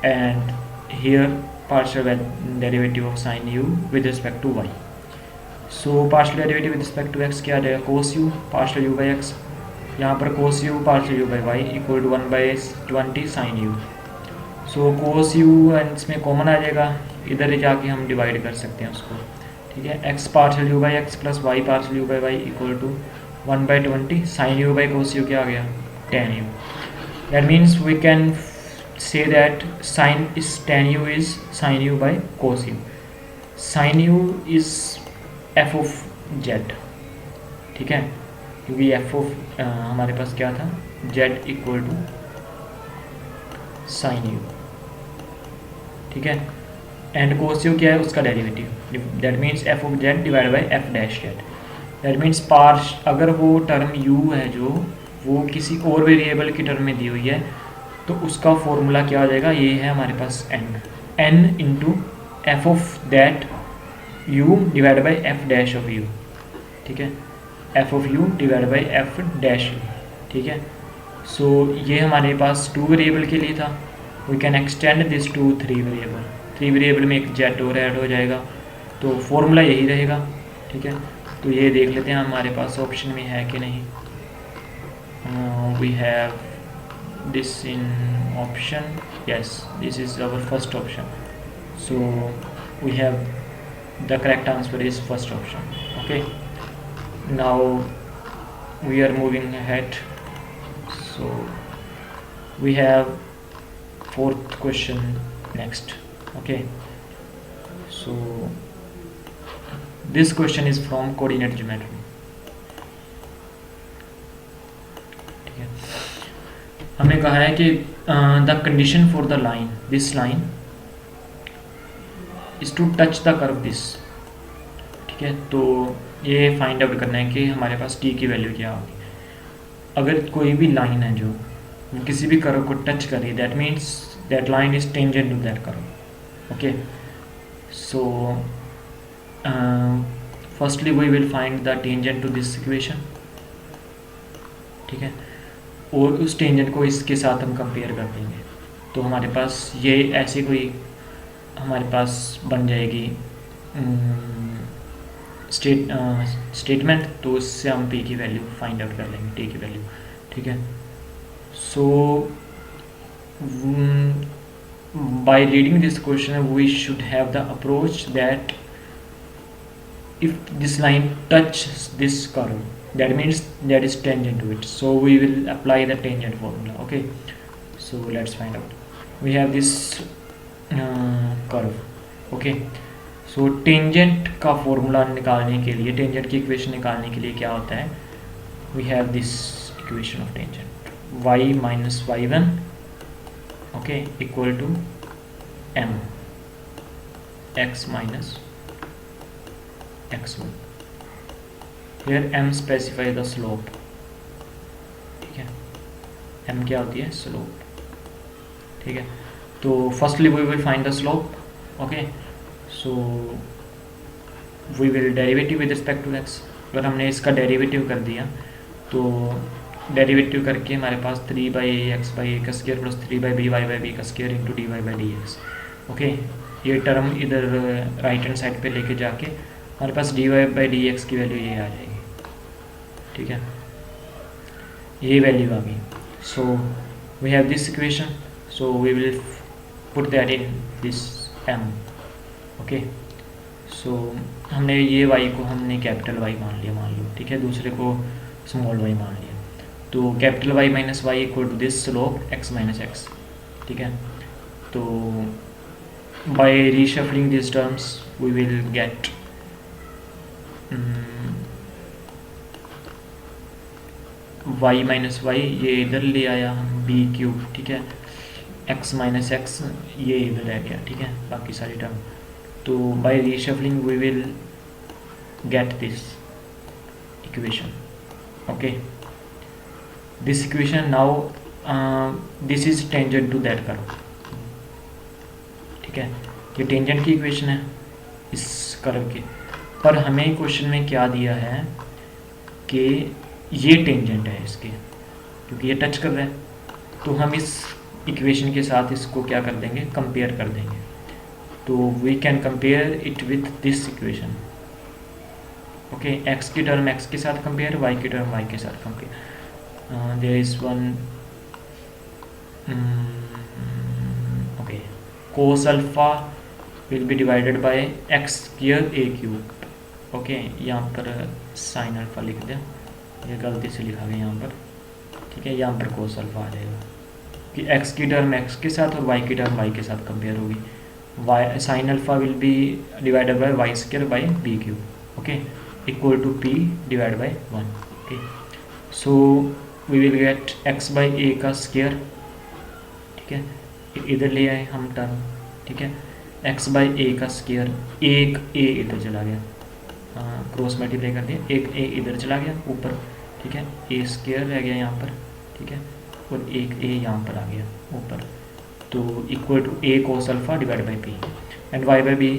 and here partial derivative of sine U with respect to Y. So partial derivative with respect to X क्या आ जाएगा cos U partial you by X, यहाँ पर cos U partial you by Y equal to 1/20 sine U. So cos U and इसमें common आ जाएगा, इधर ही जाके हम डिवाइड कर सकते हैं उसको, ठीक है। X partial you by x plus y partial you by Y equal to 1/20 sine u by cos u क्या आ गया tan u। That means we can say that sine is tan u is sine u by cos u. Sine u is f of z, ठीक है, क्योंकि F of हमारे पास क्या था z equal to sine u, ठीक है, and cos u क्या है उसका derivative, that means F of Z divide by F dash Z. That means अगर वो टर्म u है जो वो किसी और वेरिएबल की टर्म में दी हुई है, तो उसका फॉर्मूला क्या आ जाएगा, ये है हमारे पास n into F of that u divide by F dash of u, ठीक है, F of u divide by F dash u, ठीक है। सो ये हमारे पास 2 वेरिएबल के लिए था, we can extend this to 3 variable, 3 variable में एक जेट और ऐड हो जाएगा, तो फॉर्मूला यही रहेगा, ठीक है। तो ये देख लेते हैं हमारे पास ऑप्शन में है कि नहीं। We have this in option, yes this is our first option, so we have the correct answer is first option. Okay, now we are moving ahead, so we have 4th question next। okay, so this question is from coordinate geometry, ठीक है। हमने कहा है कि the condition for the line, this line is to touch the curve this, ठीक है। तो ये फाइंड आउट करना है कि हमारे पास t की वैल्यू क्या होगी। अगर कोई भी लाइन है जो किसी भी कर्व को टच कर रही है, that means that line is tangent to that curve. Okay, so firstly we will find the tangent to this equation, ठीक है, और उस टेंजेंट को इसके साथ हम कंपेयर कर देंगे। तो हमारे पास ये ऐसी कोई हमारे पास बन जाएगी स्टेटमेंट, तो उससे हम p की वैल्यू फाइंड आउट कर लेंगे, t की वैल्यू, ठीक है। So by reading this question we should have the approach that if this line touch this curve, that means that is tangent to it, so we will apply the tangent formula। okay, so let's find out। we have this curve। okay, so tangent का formula निकालने के लिए, tangent की equation निकालने के लिए क्या होता है, we have this equation of tangent, y minus y1 okay equal to m x minus x1। here m specify the slope, ठीक है, m क्या होती है, स्लोप, ठीक है। तो firstly we will find the slope. Okay, so we will derivative with respect to x। अगर हमने इसका डेरिवेटिव कर दिया तो डेरिवेटिव करके हमारे पास 3/ax/a का स्क्वायर प्लस 3/by/b का स्क्वायर इंटू dy/dx। ओके, ये टर्म इधर राइट हैंड साइड पे लेके जाके हमारे पास dy/dx की वैल्यू ये आ जाएगी, ठीक है, ये वैल्यू आ गई। So we have this equation, so we will put that in this m। Okay, so हमने ये y को हमने कैपिटल Y मान लिया, मान लो, ठीक है, दूसरे को स्मॉल y मान लिया। तो capital Y minus y equal to this slope x minus x, ठीक है। तो by reshuffling this terms we will get y minus y, ये इधर ले आया हम b क्यूब, ठीक है, x माइनस एक्स ये इधर रह गया, ठीक है, बाकी सारी टर्म। तो by reshuffling we will get this equation. Okay, this equation now this is tangent to that curve, ठीक है, ये टेंजेंट की इक्वेशन है इस कर्व के। पर हमें क्वेश्चन में क्या दिया है कि ये टेंजेंट है इसके, क्योंकि ये टच कर रहा है, तो हम इस इक्वेशन के साथ इसको क्या कर देंगे, कंपेयर कर देंगे। तो we can compare it with this equation. Okay, x की टर्म एक्स के साथ कंपेयर, वाई की टर्म वाई के साथ compare. There is one okay, cos alpha will be divided by x square a cube. Okay, यहाँ पर sine alpha लिख दें, ये गलती से लिखा गया यहाँ पर, ठीक है, यहाँ पर कोस अल्फा आ जाएगा कि एक्स की टर्म एक्स के साथ और वाई की टर्म वाई के साथ कंपेयर होगी। Y sine alpha will be divided by Y square by B cube, okay, equal to P divide by 1। Okay, so we will get X by ए का square, ठीक है, इधर ले आए हम टर्म, ठीक है, एक्स बाई ए का स्क्वायर, एक ए इधर चला गया, क्रॉस मल्टीप्लाई कर दिया, एक ए इधर चला गया ऊपर, ठीक है, ए स्क्वायर रह गया यहाँ पर, ठीक है, और एक ए यहाँ पर आ गया ऊपर, तो equal to a cos alpha divide by p, and y by b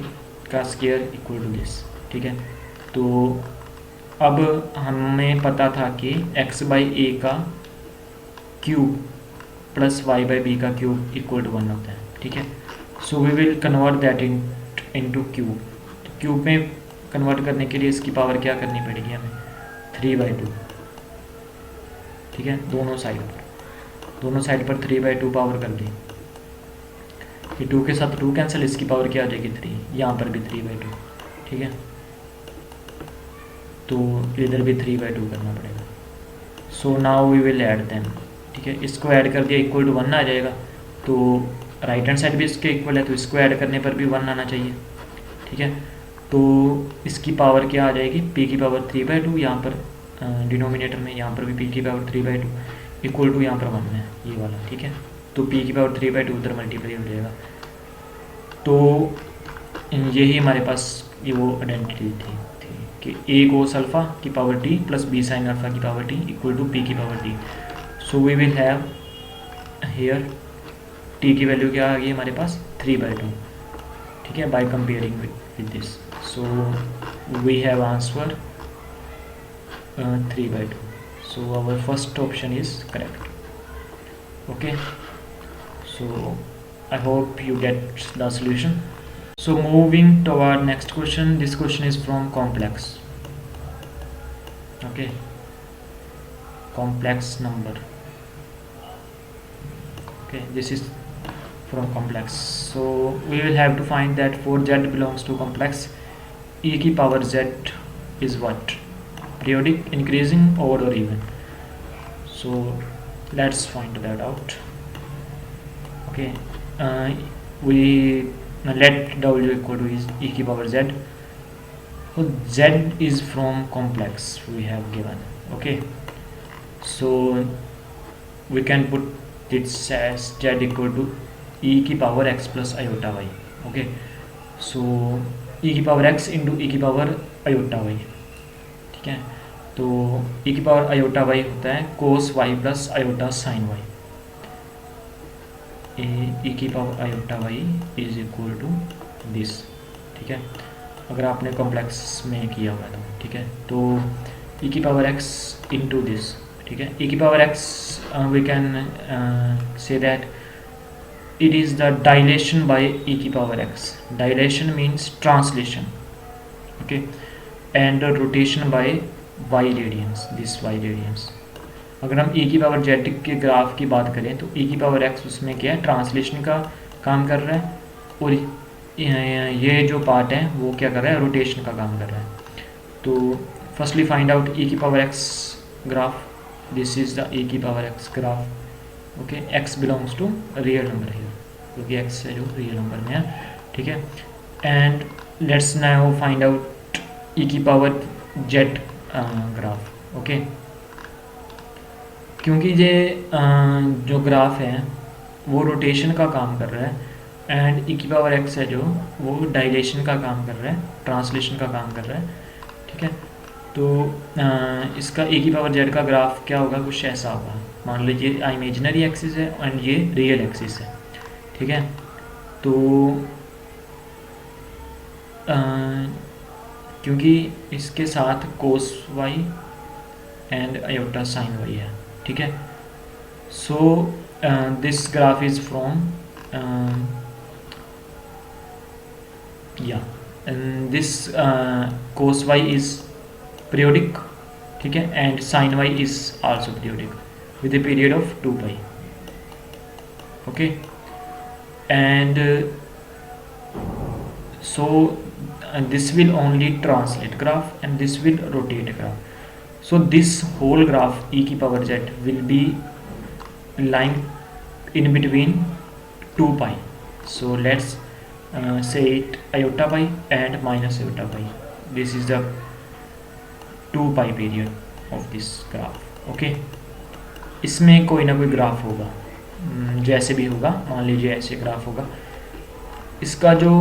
का स्क्वायर इक्वल टू दिस, ठीक है। तो अब हमें पता था कि एक्स बाई ए का cube plus y by b का क्यूब इक्वल टू 1 होता है, ठीक है। So we will convert that into cube. तो क्यूब में कन्वर्ट करने के लिए इसकी पावर क्या करनी पड़ेगी हमें, 3/2, ठीक है, दोनों साइड पर 3/2 पावर कर दी। ये 2 के साथ 2 कैंसिल, इसकी पावर क्या आ जाएगी 3, यहाँ पर भी 3/2, ठीक है। तो इधर भी 3/2 करना पड़ेगा। So now we will add them, ठीक है, इसको ऐड कर दिया इक्वल टू 1 आ जाएगा। तो राइट हैंड साइड भी इसके इक्वल है, तो इसको ऐड करने पर भी 1 आना चाहिए, ठीक है। तो इसकी पावर क्या आ जाएगी, p की पावर 3/2 यहाँ पर डिनोमिनेटर में, यहाँ पर भी p की पावर 3/2 इक्वल टू यहाँ पर 1 है ये वाला, ठीक है। तो p की पावर 3/2 उधर मल्टीप्लाई हो जाएगा। तो यही हमारे पास ये वो आइडेंटिटी थी कि a कोस अल्फ़ा की power t plus b sine alpha की power t equal to p की power t। So we will have here t की वैल्यू क्या आ गई हमारे पास 3/2, ठीक है, by comparing with this. So we have answer 3/2। So our first option is correct. Okay, so I hope you get the solution. So moving to our next question, this question is from complex, okay, complex number, okay, this is from complex. So we will have to find that for z belongs to complex, e की power z is what, periodic, increasing, odd or even. So let's find that out. Okay, we let w equal to is e की power z. So z is from complex we have given. Okay, so we can put it as z equal to e की power x plus iota y. Okay, so e की power x into e की power iota y, ठीक है। तो e की power iota y होता है cos y plus iota sin y, e की power iota y is equal to this, ठीक है, अगर आपने कॉम्प्लेक्स में किया हुआ था, ठीक है। तो e की पावर x इंटू दिस, ठीक है, e की power x we can say that it is the dilation by e की power x। Dilation means translation, okay, and rotation by y radians, this y radians. अगर हम e की power z के graph की बात करें तो e की पावर x उसमें क्या है, ट्रांसलेशन का काम कर रहा है, और ये जो पार्ट है वो क्या कर रहा है, रोटेशन का काम कर रहा है। तो फर्स्टली फाइंड आउट e की power x graph, this is the e की power x graph, okay, x belongs to real number है क्योंकि x है जो रियल नंबर में है, ठीक है। And let's now find out e की पावर z ग्राफ, ओके, क्योंकि ये जो ग्राफ है वो रोटेशन का काम कर रहा है, एंड e की पावर x है जो वो डायलेशन का काम कर रहा है, ट्रांसलेशन का काम कर रहा है, ठीक है। तो इसका e की पावर z का ग्राफ क्या होगा, कुछ ऐसा होगा। मान लीजिए इमेजिनरी एक्सिस है एंड ये रियल एक्सिस है, ठीक है। तो क्योंकि इसके साथ cos y and iota sine y है, ठीक है। So this graph is from this cos y is periodic, ठीक है, and sine y is also periodic with a period of 2 pi, okay, and so this will only translate graph and this will rotate graph. So this whole graph e की power z will be lying in between 2 pi. So let's say it iota pi and minus iota pi. This is the 2 pi period of this graph. Okay, इसमें कोई ना कोई graph होगा, जैसे भी होगा, मान लीजिए ऐसे ग्राफ होगा। इसका जो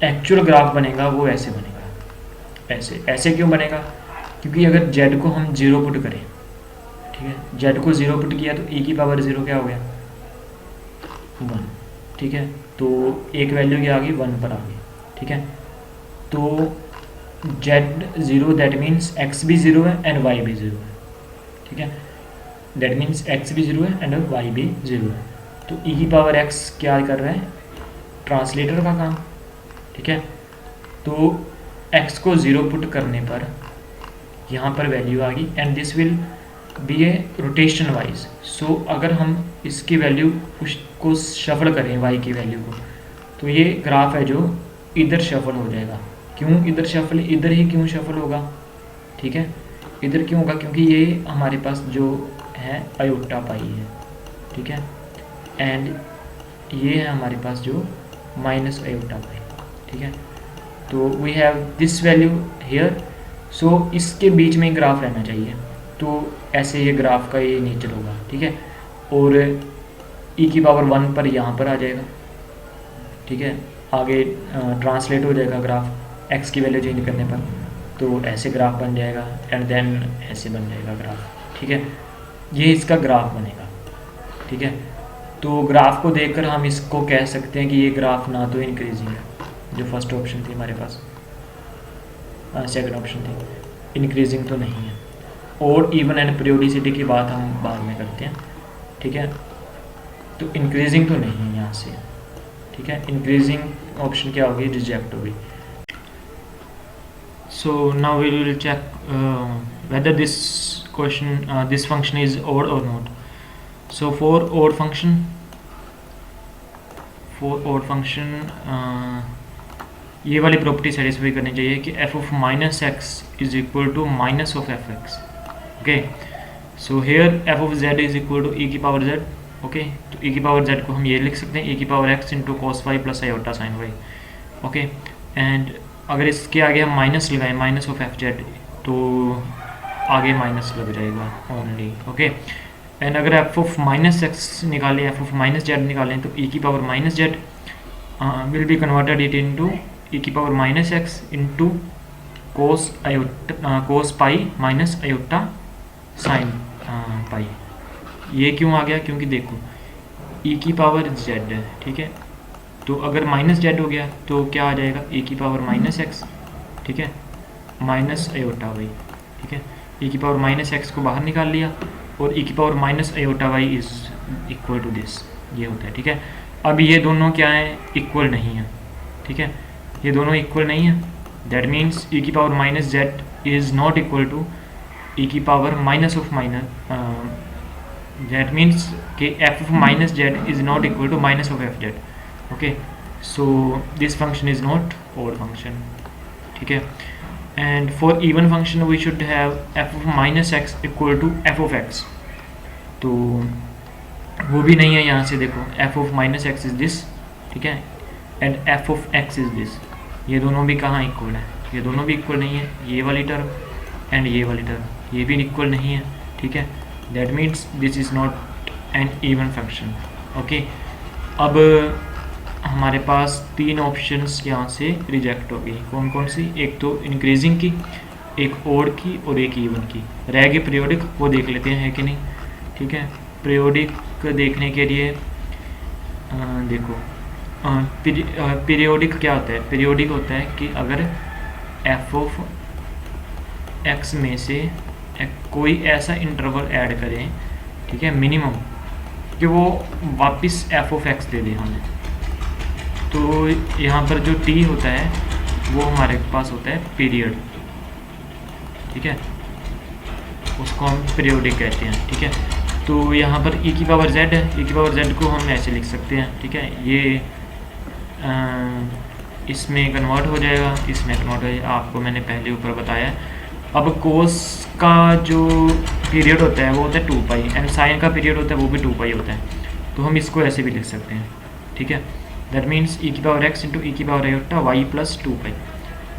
एक्चुअल ग्राफ बनेगा वो ऐसे बनेगा, ऐसे। ऐसे क्यों बनेगा, क्योंकि अगर जेड को हम 0 पुट करें, ठीक है, जेड को 0 पुट किया तो e की पावर 0 क्या हो गया 1, ठीक है, तो एक वैल्यू क्या आ गई 1 पर आ गई, ठीक है। तो जेड 0 दैट मीन्स x भी 0 है एंड y भी 0 है, ठीक है, दैट मीन्स x भी 0 है एंड y भी 0 है। तो e की पावर x क्या कर रहा है, ट्रांसलेटर का काम, ठीक है। तो x को 0 पुट करने पर यहाँ पर वैल्यू आ गई and this will be a rotation wise. So अगर हम इसकी वैल्यू को शफल करें y की वैल्यू को, तो ये ग्राफ है जो इधर शफल हो जाएगा। क्यों इधर शफल, इधर ही क्यों शफल होगा, ठीक है, इधर क्यों होगा, क्योंकि ये हमारे पास जो है आयोटा पाई है, ठीक है, एंड ये है हमारे पास जो माइनस आयोटा पाई, ठीक है। तो we have this value here, so इसके बीच में ग्राफ रहना चाहिए, तो ऐसे ये ग्राफ का ये नेचर होगा, ठीक है। और e की पावर 1 पर यहाँ पर आ जाएगा, ठीक है, आगे ट्रांसलेट हो जाएगा ग्राफ x की वैल्यू चेंज करने पर, तो ऐसे ग्राफ बन जाएगा एंड देन ऐसे बन जाएगा ग्राफ, ठीक है, ये इसका ग्राफ बनेगा, ठीक है। तो ग्राफ को देखकर हम इसको कह सकते हैं कि ये ग्राफ ना तो इंक्रीजिंग है, जो फर्स्ट ऑप्शन थी हमारे पास, सेकंड ऑप्शन थी, इंक्रीजिंग तो नहीं है। और इवन एंड पीरियोडिसिटी की बात हम बाद में करते हैं, ठीक है, तो इंक्रीजिंग तो नहीं है यहाँ से, ठीक है, इंक्रीजिंग ऑप्शन क्या होगी, रिजेक्ट होगी। So now we will check whether this this function is odd or not. So for odd function ये वाली प्रॉपर्टी सेटिस्फाई करनी चाहिए कि f of minus x is equal to minus of fx. Okay, so here f of z is equal to e की power z. Okay, तो e की power z को हम ये लिख सकते हैं e की power x into cos y plus iota sine y. Okay, and अगर इसके आगे हम माइनस लगाएं, माइनस ऑफ एफ जेड, तो आगे माइनस लग जाएगा ओनली, ओके। एंड अगर एफ ऑफ माइनस एक्स निकालें, एफ ऑफ माइनस जेड निकालें, तो ई की power minus Z will be converted it into E की power minus X into cos iota, cos pi minus iota sine pi. ये क्यों आ गया, क्योंकि देखो ई की पावर जेड है, ठीक है, तो अगर माइनस जेड हो गया तो क्या आ जाएगा, e की पावर माइनस एक्स, ठीक है, माइनस आयोटा वाई, ठीक है, e की पावर माइनस एक्स को बाहर निकाल लिया और e की power minus iota y is equal to this, ये होता है, ठीक है। अब ये दोनों क्या हैं, इक्वल नहीं है, ठीक है, ये दोनों इक्वल नहीं है, दैट मीन्स e की power minus z is not equal to e की power minus of minus, that means कि f of minus z is not equal to minus of f z. Okay, so this function is not odd function, ठीक है। and for even function we should have f of minus x equal to f of x, तो वो भी नहीं है, यहाँ से देखो f of minus x is this, ठीक है, and f of x is this, ये दोनों भी कहाँ इक्वल है, ये दोनों भी इक्वल नहीं है, ये वाली टर्म एंड ये वाली टर्म, ये भी इक्वल नहीं है, ठीक है, that means this is not an even function, okay. अब हमारे पास तीन ऑप्शंस यहाँ से रिजेक्ट हो गई, कौन कौन सी, एक तो इंक्रीजिंग की, एक ओड की और एक इवन की। रह गई पीरियोडिक, वो देख लेते हैं है कि नहीं, ठीक है। पीरियोडिक देखने के लिए देखो पीरियोडिक क्या होता है, पीरियोडिक होता है कि अगर एफ ऑफ एक्स में से कोई ऐसा इंटरवल ऐड करें, ठीक है, मिनिमम, कि वो वापस एफ ऑफ एक्स दे दे हमें, तो यहाँ पर जो टी होता है वो हमारे पास होता है पीरियड, ठीक है, उसको हम पीरियोडिक कहते हैं, ठीक है। तो यहाँ पर e की पावर z है, e की पावर z को हम ऐसे लिख सकते हैं, ठीक है, ये इसमें कन्वर्ट हो जाएगा, इसमें कन्वर्ट हो जाएगा, आपको मैंने पहले ऊपर बताया। अब कोस का जो पीरियड होता है वो होता है 2 पाई एंड साइन का पीरियड होता है वो भी 2 पाई होता है, तो हम इसको ऐसे भी लिख सकते हैं, ठीक है। दैट मीन्स e की पावर x इंटू ई की power iota y plus 2 pi,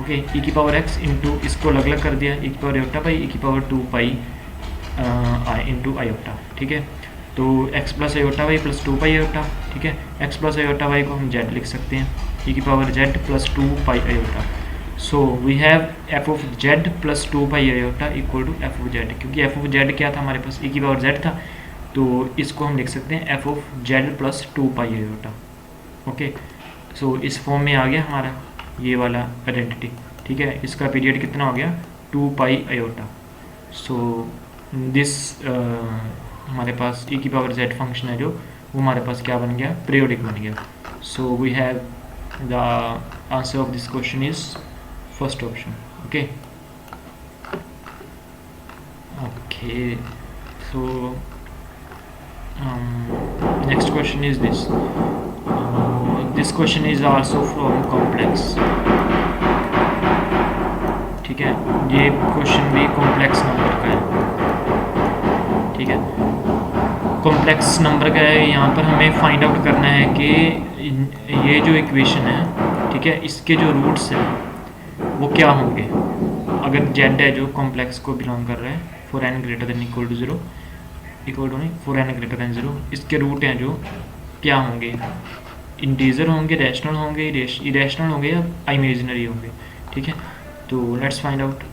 okay, e की पावर x इंटू इसको अलग अलग कर दिया, e की पावर आयोटा पाई, e की पावर 2 पाई इंटू आयोटा, ठीक है। तो x plus iota y plus 2 pi iota, ठीक है, x प्लस आयोटा वाई को हम z लिख सकते हैं, e की power z plus 2 pi iota. So we have F of Z plus 2 pi iota equal to F of Z, क्योंकि F of Z क्या था हमारे पास, e की पावर जेड था, तो इसको हम लिख सकते हैं F of Z plus 2 pi iota. Okay, so इस फॉर्म में आ गया हमारा ये वाला आइडेंटिटी। ठीक है, इसका पीरियड कितना हो गया 2 पाई आयोटा। सो दिस हमारे पास e की पावर जेड फंक्शन है जो, वो हमारे पास क्या बन गया, पीरियोडिक बन गया। So we have the answer of this question is first option. Okay okay, so next question is this. This question is also from complex. ठीक है, ये क्वेश्चन भी कॉम्प्लेक्स नंबर का है। ठीक है, कॉम्प्लेक्स नंबर का है। यहाँ पर हमें फाइंड आउट करना है कि ये जो इक्वेशन है, ठीक है, इसके जो रूट्स हैं वो क्या होंगे। अगर जेड है जो कॉम्प्लेक्स को बिलोंग कर रहा है, for N greater than equal to zero, equal to नहीं, for N greater than zero, इसके रूट हैं जो क्या होंगे, इंटीजर होंगे, रैशनल होंगे, इरेशनल होंगे या इमेजिनरी होंगे। ठीक है, तो लेट्स फाइंड आउट।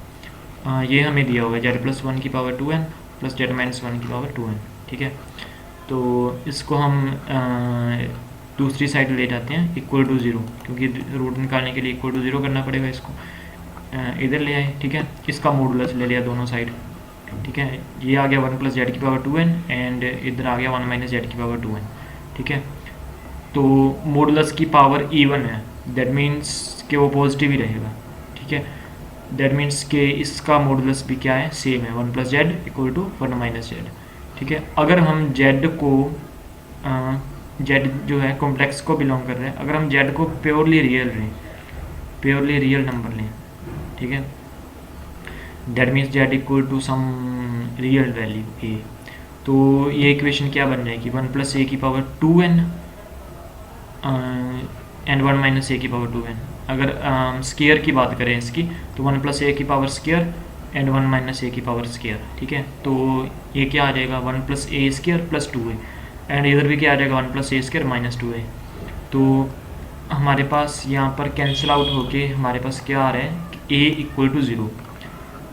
ये हमें दिया हुआ है जेड प्लस 1 की power 2n plus Z minus 1 की पावर 2n। ठीक है, तो इसको हम दूसरी साइड ले जाते हैं इक्वल टू ज़ीरो, क्योंकि रूट निकालने के लिए इक्वल टू ज़ीरो करना पड़ेगा। इसको इधर ले आए। ठीक है, इसका मॉडुलस ले लिया दोनों साइड। ठीक है, ये आ गया 1 प्लस जेड की पावर 2n एंड इधर आ गया 1 माइनस जेड की पावर 2n। ठीक है, तो मॉडुलस की पावर इवन है, दैट मीन्स कि वो पॉजिटिव ही रहेगा। ठीक है, दैट मीन्स कि इसका मॉडुलस भी क्या है, सेम है, 1 plus z equal to 1 minus z. ठीक है, अगर हम जेड को जेड जो है कॉम्प्लेक्स को बिलोंग कर रहे हैं, अगर हम जेड को प्योरली रियल नंबर लें, ठीक है, that means Z equal to some real value A, तो ये इक्वेशन क्या बन जाएगी, 1 प्लस ए की पावर 2n एंड 1 माइनस ए की पावर 2n। अगर स्केयर की बात करें इसकी, तो 1 प्लस ए की पावर स्केयर एंड 1 माइनस ए की पावर स्केयर। ठीक है, तो ये क्या आ जाएगा, 1 plus A square plus 2a, and इधर भी क्या आ जाएगा, 1 प्लस ए स्केयर माइनस 2a। तो हमारे पास यहाँ पर कैंसिल आउट होके हमारे पास क्या आ रहा है, ए इक्वल टू ज़ीरो।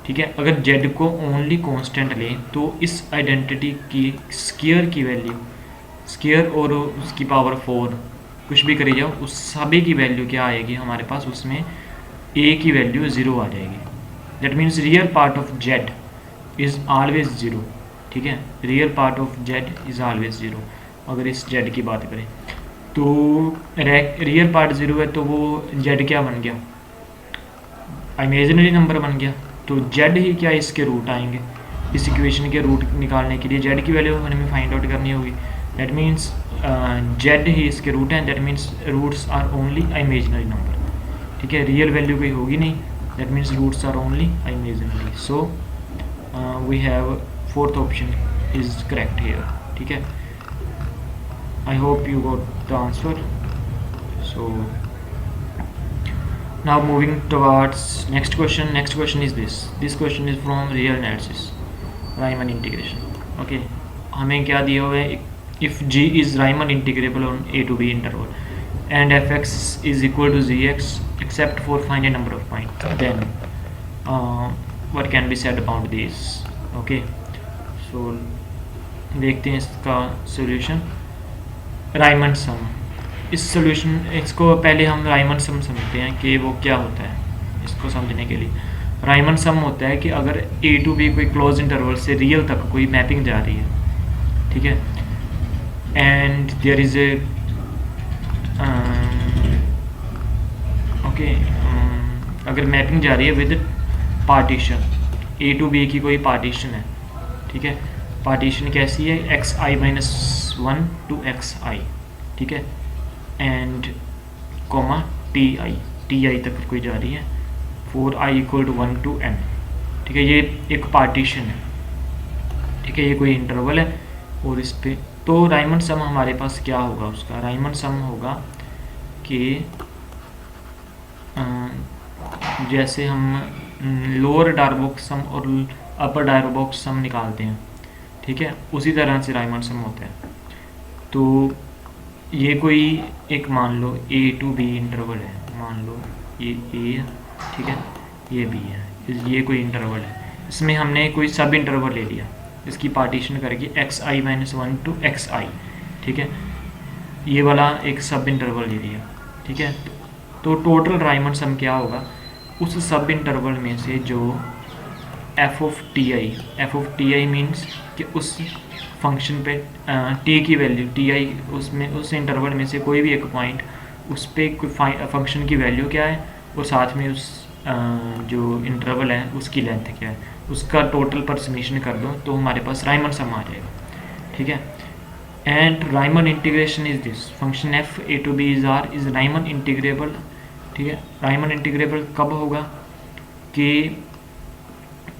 ठीक है, अगर जेड को ओनली कांस्टेंट लें तो इस आइडेंटिटी की स्केयर की वैल्यू, स्केयर और उसकी पावर 4 कुछ भी करी जाओ, उस सभी की वैल्यू क्या आएगी हमारे पास, उसमें ए की वैल्यू 0 आ जाएगी। That means real part of Z is always 0। ठीक है, real part of Z is always 0 अगर इस जेड की बात करें। तो रियल पार्ट 0 है, तो वो जेड क्या बन गया, इमेजिनरी नंबर बन गया। तो जेड ही क्या इसके रूट आएंगे, इस इक्वेशन के रूट निकालने के लिए जेड की वैल्यू हमें फाइंड आउट करनी होगी। दैट मीन्स जेड ही इसके रूट हैं, that means roots are only imaginary number. ठीक है, रियल वैल्यू कोई होगी नहीं, that means roots are only imaginary. So we have fourth option is correct here. ठीक है, I hope you got the answer. So now moving towards next question is this question is from real analysis, Riemann integration. okay, हमें क्या दिया हुआ है, if g is Riemann integrable on a to b interval and fx is equal to gx except for finite number of points, then what can be said about this. okay, so देखते हैं इसका solution। Riemann sum, इस solution, इसको पहले हम Riemann सम समझते हैं कि वो क्या होता है। इसको समझने के लिए राइमन सम होता है कि अगर ए टू बी कोई क्लोज इंटरवल से रियल तक कोई मैपिंग जा रही है, ठीक है, and there is a okay, अगर मैपिंग जा रही है with partition, A to B की कोई पार्टीशन है। ठीक है, पार्टीशन कैसी है, X I minus 1 to X I. ठीक है, एंड कोमा टी आई तक कोई जा रही है, 4i equal to 1 to n। ठीक है, ये एक पार्टीशन है। ठीक है, ये कोई इंटरवल है और इस पे तो राइमन सम हमारे पास क्या होगा, उसका राइमन सम होगा कि जैसे हम लोअर डायरोबॉक्स सम और अपर डायरोबॉक्स सम निकालते हैं, ठीक है, उसी तरह से राइमन सम होता है। तो ये कोई एक मान लो ए टू बी इंटरवल है, मान लो ये ए ठीक है, ये बी है, ये कोई इंटरवल है, इसमें हमने कोई सब इंटरवल ले लिया, इसकी पार्टीशन करके x I minus one two X I, ठीक है, ये वाला एक सब इंटरवल ले लिया, ठीक है। तो टोटल राइमंड सम क्या होगा, उस सब इंटरवल में से जो F of T I means कि उस फंक्शन पे टी की वैल्यू टी आई, उसमें उस इंटरवल में से कोई भी एक पॉइंट, उस पर कोई फंक्शन की वैल्यू क्या है, और साथ में उस जो इंटरवल है उसकी लेंथ क्या है, उसका टोटल पर समेशन कर दो तो हमारे पास राइमंड सम आ जाएगा, ठीक है। And Riemann integration is this, function F A to B is R is Riemann integrable, ठीक है। राइमंड इंटीग्रेबल कब होगा कि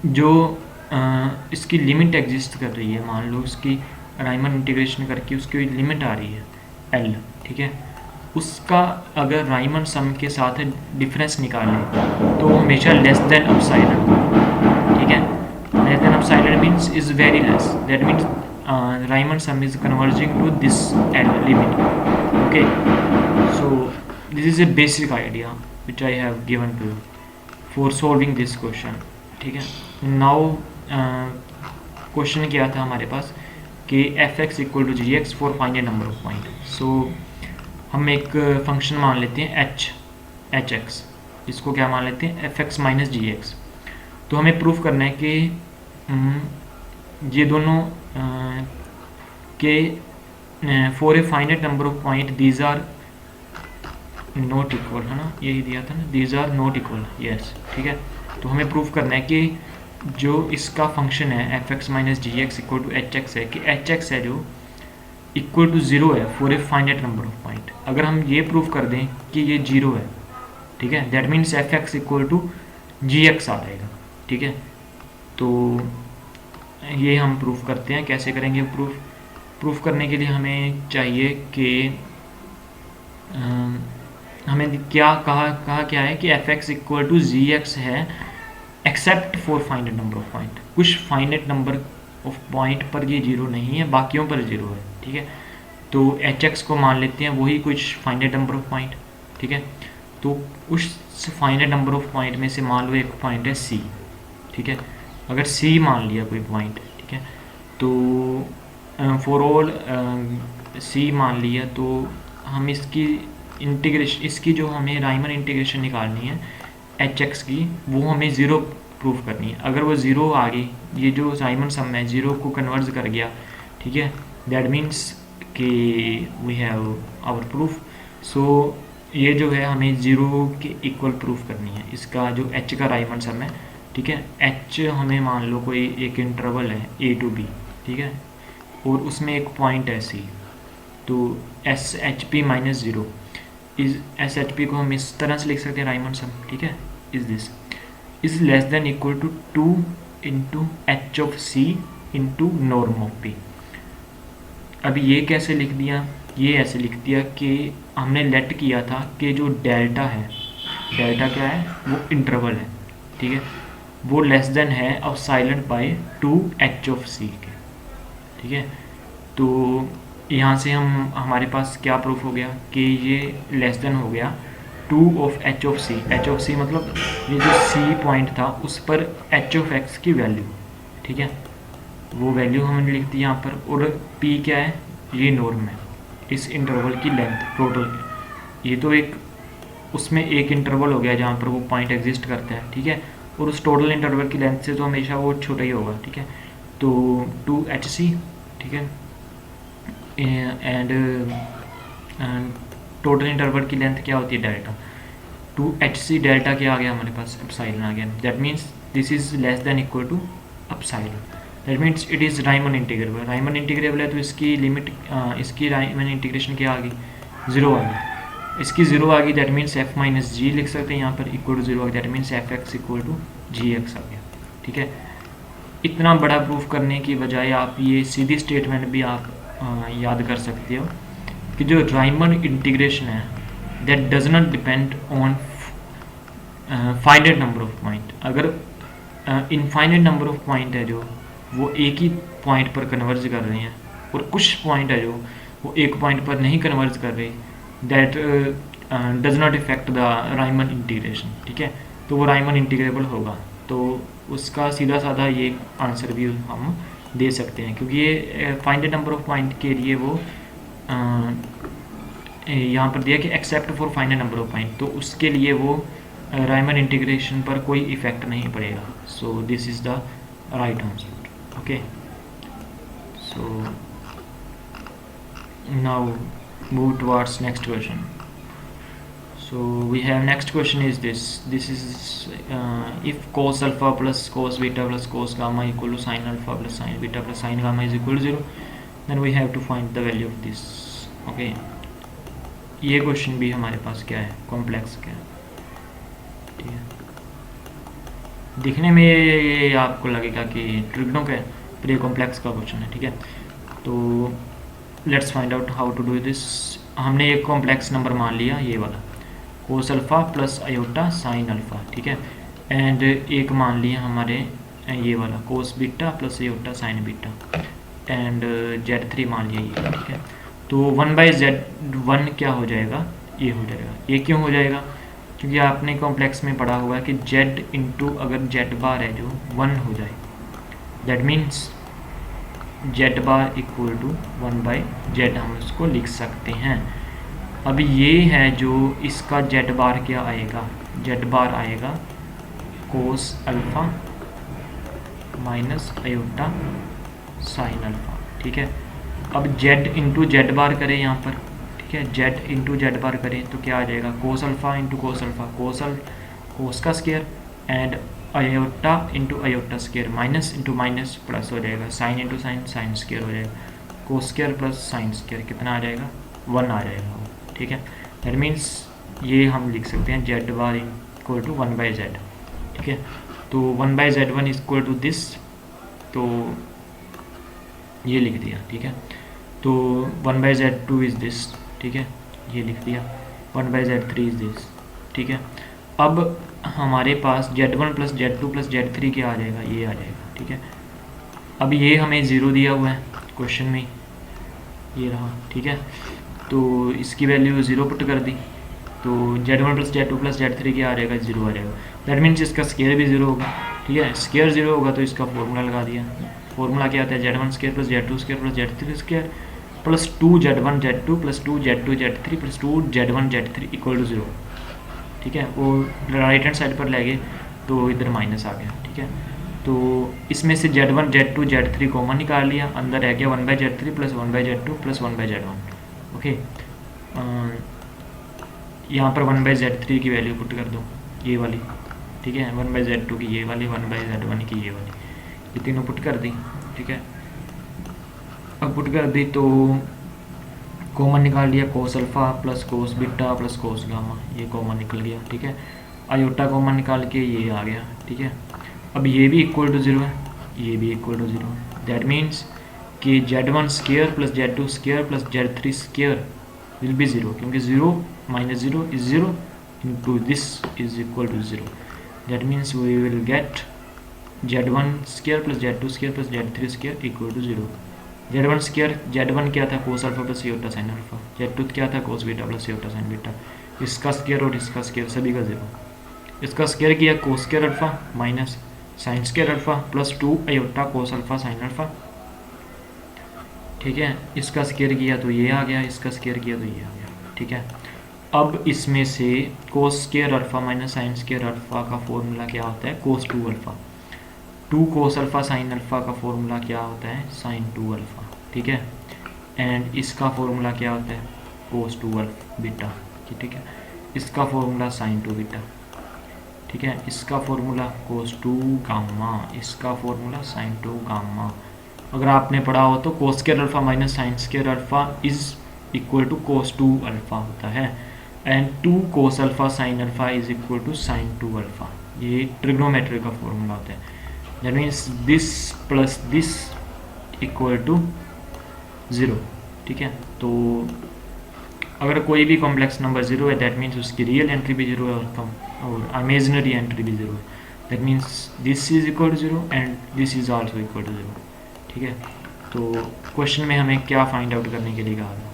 जो इसकी लिमिट एग्जिस्ट कर रही है, मान लो उसकी राइमंड इंटीग्रेशन करके उसकी लिमिट आ रही है एल, ठीक है, उसका अगर राइमंड सम के साथ डिफरेंस निकालें तो हमेशा लेस देन एप्सिलॉन, ठीक है, less than epsilon means is very less, that means Riemann sum is converging to this L limit, okay. So this is a basic idea which I have given to you for solving this question, ठीक है। Now question क्या था हमारे पास कि F X equal to G X for find a number of point. सो हम एक फंक्शन मान लेते हैं एच एक्स, इसको क्या मान लेते हैं f x minus g x. तो हमें प्रूफ करना है कि ये दोनों के for a finite number of point these are not equal, है ना, यही दिया था ना, these are not equal, yes, ठीक है। तो हमें प्रूफ करना है कि जो इसका फंक्शन है f x minus g x equal to h x है, कि एच एक्स है जो इक्वल टू ज़ीरो है for a finite number of point. अगर हम ये प्रूफ कर दें कि ये जीरो है, ठीक है, that means F X equal to G X आ जाएगा, ठीक है। तो ये हम प्रूफ करते हैं, कैसे करेंगे प्रूफ करने के लिए हमें चाहिए कि हमें क्या कहा क्या है कि F X equal to G X है except for finite number of point, कुछ फाइनाइट नंबर ऑफ पॉइंट पर ये जीरो नहीं है, बाकियों पर जीरो है, ठीक है। तो एच एक्स को मान लेते हैं वही कुछ फाइनाइट नंबर ऑफ पॉइंट, ठीक है। तो उस फाइनाइट नंबर ऑफ पॉइंट में से मान लो एक पॉइंट है सी, ठीक है, अगर सी मान लिया कोई पॉइंट, ठीक है, तो फॉर ऑल सी मान लिया, तो हम इसकी इंटीग्रेशन, इसकी जो हमें राइमन इंटीग्रेशन निकालनी है एच एक्स की, वो हमें ज़ीरो प्रूफ करनी है। अगर वो ज़ीरो आ गई, ये जो राइमन सम है ज़ीरो को कन्वर्ज कर गया, ठीक है, दैट मीन्स कि वी हैव आवर प्रूफ। सो ये जो है हमें ज़ीरो के इक्वल प्रूफ करनी है, इसका जो एच का राइमन सम है, ठीक है। एच हमें मान लो कोई एक इंटरवल है ए टू बी, ठीक है, और उसमें एक पॉइंट है सी, तो S H P minus zero is S H P को हम इस तरह से लिख सकते हैं राइमन सम, ठीक है, is this is less than equal to 2 into h of c into norm of p. अब ये कैसे लिख दिया, ये ऐसे लिख दिया कि हमने लेट किया था कि जो डेल्टा है, डेल्टा क्या है, वो इंटरवल है, ठीक है, वो लेस देन है एप्सिलॉन बाय 2 एच ऑफ सी के, ठीक है। तो यहाँ से हमारे पास क्या प्रूफ हो गया कि ये लेस देन हो गया 2 of H of C. H of C मतलब ये जो सी पॉइंट था उस पर एच ऑफ एक्स की वैल्यू, ठीक है, वो वैल्यू हमने लिख दी यहाँ पर। और पी क्या है, ये नॉर्म है, इस इंटरवल की लेंथ टोटल, ये तो एक उसमें एक इंटरवल हो गया जहाँ पर वो पॉइंट एग्जिस्ट करता है, ठीक है, और उस टोटल इंटरवल की लेंथ से तो हमेशा वो छोटा ही होगा, ठीक है। तो 2 एच सी, ठीक है, एंड टोटल इंटरवल की लेंथ क्या होती है डेल्टा, 2 एच सी डेल्टा क्या आ गया हमारे पास, एप्सिलॉन आ गया, that means this is less than equal to epsilon, that means it is Riemann integrable. Riemann integrable है तो इसकी लिमिट, इसकी राइमन इंटीग्रेशन क्या आ गई, ज़ीरो आ गई, इसकी ज़ीरो आ गई, दैट मीन्स एफ माइनस जी लिख सकते हैं यहाँ पर, इक्वल टू ज़ीरो आ गया, that means F X equal to G X आ गया, ठीक है। इतना बड़ा प्रूफ करने की बजाय आप ये सीधी स्टेटमेंट भी आप याद कर सकते हो कि जो राइमन इंटीग्रेशन है that does not depend on finite number of point. अगर इनफाइनाइट नंबर ऑफ पॉइंट है जो वो एक ही पॉइंट पर कन्वर्ज कर रहे हैं, और कुछ पॉइंट है जो वो एक पॉइंट पर नहीं कन्वर्ज कर रहे, that does not effect the Riemann integration, ठीक है। तो वो राइमन इंटीग्रेबल होगा। तो उसका सीधा साधा ये आंसर भी हम दे सकते हैं, क्योंकि ये find the number of point के लिए वो यहाँ पर दिया कि except for find the number of point, तो उसके लिए वो राइमन इंटीग्रेशन पर कोई इफेक्ट नहीं पड़ेगा। So this is the right answer. Okay, so now move towards next question. So we have next question is this is if cos alpha plus cos beta plus cos gamma equal to sin alpha plus sin beta plus sin gamma is equal to 0, then we have to find the value of this. Okay, ये question भी हमारे पास क्या है, complex क्या है, ठीक है। दिखने में ये आपको लगेगा कि ट्रिग्नो का है, पर ये कॉम्प्लेक्स का क्वेश्चन है, ठीक है। तो let's find out how to do this. हमने एक कॉम्प्लेक्स नंबर मान लिया, ये वाला cos alpha plus iota sine alpha, ठीक है। एंड एक मान लिया हमारे ये वाला cos beta plus iota sine beta, and Z3 मान लिया ये, ठीक है। तो 1/Z1 क्या हो जाएगा, ये हो जाएगा। ये क्यों हो जाएगा, क्योंकि आपने कॉम्प्लेक्स में पढ़ा हुआ है कि Z इंटू अगर Z बार है जो 1 हो जाए, that means Z bar equal to 1/Z हम इसको लिख सकते हैं। अब ये है जो इसका Z बार क्या आएगा, Z बार आएगा cos alpha minus iota sine alpha, ठीक है। अब Z इंटू Z बार करें यहाँ पर, ठीक है, Z इंटू Z बार करें तो क्या आ जाएगा, cos alpha into cos alpha, cos का square, and iota into iota square, minus into minus plus हो जाएगा, sine into sine sine square हो जाएगा, cos square plus sine square कितना आ जाएगा, 1 आ जाएगा वो, ठीक है। दैट मीन्स ये हम लिख सकते हैं Z bar equal to 1/Z, ठीक है। तो 1/Z1 इक्वल टू दिस, तो ये लिख दिया, ठीक है। तो 1/Z2 इज़ दिस, ठीक है, ये लिख दिया, 1/Z3 इज़ दिस, ठीक है। अब हमारे पास Z1 plus Z2 plus Z3 क्या आ जाएगा, ये आ जाएगा, ठीक है। अब ये हमें 0 दिया हुआ है क्वेश्चन में, ये रहा, ठीक है। तो इसकी वैल्यू 0 पुट कर दी, तो Z1 plus Z2 plus Z3 क्या आ जाएगा, 0 आ जाएगा। दैट मीन्स इसका स्केयर भी 0 होगा, ठीक है। स्केयर 0 होगा तो इसका फॉर्मूला लगा दिया। फॉर्मूला क्या आता है, Z1 square plus Z2 square plus Z3 square plus 2Z1 Z2 plus 2Z2 Z3 plus 2Z1 Z3 equal to 0, ठीक है। वो राइट हैंड साइड पर ले गए तो इधर माइनस आ गया, ठीक है। तो इसमें से Z1 Z2 Z3 कॉमन निकाल लिया, अंदर रह गया 1/Z3 plus 1/Z2 plus 1/Z1। Okay, यहाँ पर 1/Z3 की वैल्यू पुट कर दो, ये वाली, ठीक है, 1/Z2 की ये वाली, 1/Z1 की ये वाली, ये तीनों पुट कर दी, ठीक है। अब पुट कर दी तो कॉमन निकाल लिया, कोस alpha plus cos beta plus cos gamma, ये कॉमन निकल गया, ठीक है। अयोटा कॉमन निकाल के ये आ गया, ठीक है। अब ये भी इक्वल टू 0 है, ये भी इक्वल टू 0, दैट मीन्स कि Z1 square plus Z2 square plus Z3 square will be 0, क्योंकि 0 minus 0 is 0 into this is equal to 0, that means we will get Z1 square plus Z2 square plus Z3 square equal to 0। Z1 square, Z1 क्या था, cos alpha plus iota sine alpha, Z2 क्या था, cos beta plus iota sine beta, इसका square और इसका square सभी का 0। इसका स्केयर किया cos square alpha minus sine square alpha plus 2 iota cos alpha sine alpha, ठीक है। इसका स्केयर किया तो ये आ गया, इसका स्केयर किया तो ये आ गया, ठीक है। अब इसमें से कोस square alpha minus sine square alpha का फॉर्मूला क्या होता है, कोस 2 alpha, 2 cos alpha sine alpha का फॉर्मूला क्या होता है, साइन 2 अल्फा, ठीक है। एंड इसका फॉर्मूला क्या होता है, कोस 2 अल्फा बीटा, ठीक है। इसका फॉर्मूला साइन 2 बीटा, ठीक है। इसका फॉर्मूला कोस 2 गामा, इसका फॉर्मूला साइन 2 गामा। अगर आपने पढ़ा हो तो cos square alpha minus sine square alpha is equal to cos 2 alpha होता है, and 2 cos alpha sine alpha is equal to sine 2 alpha. ये ट्रिग्नोमेट्री का फॉर्मूला होता है, that means this plus this equal to 0, ठीक है। तो अगर कोई भी कॉम्प्लेक्स नंबर 0 है, दैट मीन्स उसकी रियल एंट्री भी 0 है और इमेजिनरी एंट्री भी 0 है, that means this is equal to 0 and this is also equal to 0, ठीक है। तो क्वेश्चन में हमें क्या फाइंड आउट करने के लिए कहा था,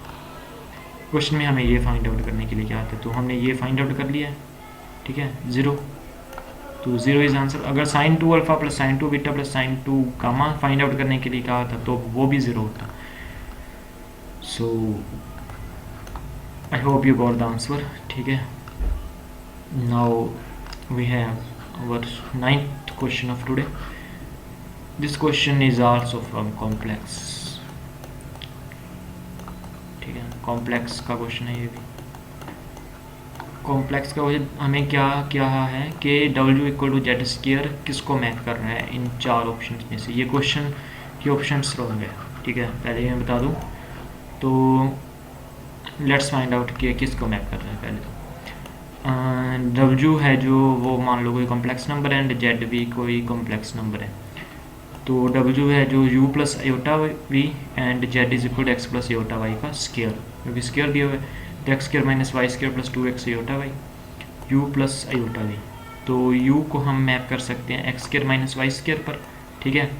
क्वेश्चन में हमें ये फाइंड आउट करने के लिए क्या था, तो हमने ये फाइंड आउट कर लिया है, ठीक है, 0, तो 0 इज आंसर। अगर sine 2 alpha plus sine 2 beta plus sine 2 gamma find out करने के लिए कहा था तो वो भी 0 होता। So I hope you got the answer. ठीक है, now we have our 9th question of today. This question is also from complex. ठीक है, कॉम्प्लेक्स का क्वेश्चन है ये भी। कॉम्प्लेक्स का हमें क्या क्या है कि W equal to z square किसको मैप कर रहा है इन 4 ऑप्शन में से। ये क्वेश्चन के ऑप्शन रॉन्ग है। ठीक है, पहले मैं बता दूं तो लेट्स फाइंड आउट कि किसको मैप कर रहा है। पहले तो W है जो वो मान लो कोई कॉम्प्लेक्स नंबर है एंड जेड भी कोई कॉम्प्लेक्स नंबर है। तो W है जो u plus iota v and z is equal to x plus iota y का स्क्वायर, क्योंकि स्क्वायर दिया हुआ है तो x square minus y square plus 2x iota y u plus iota v. तो u को हम मैप कर सकते हैं x square minus y square पर। ठीक है,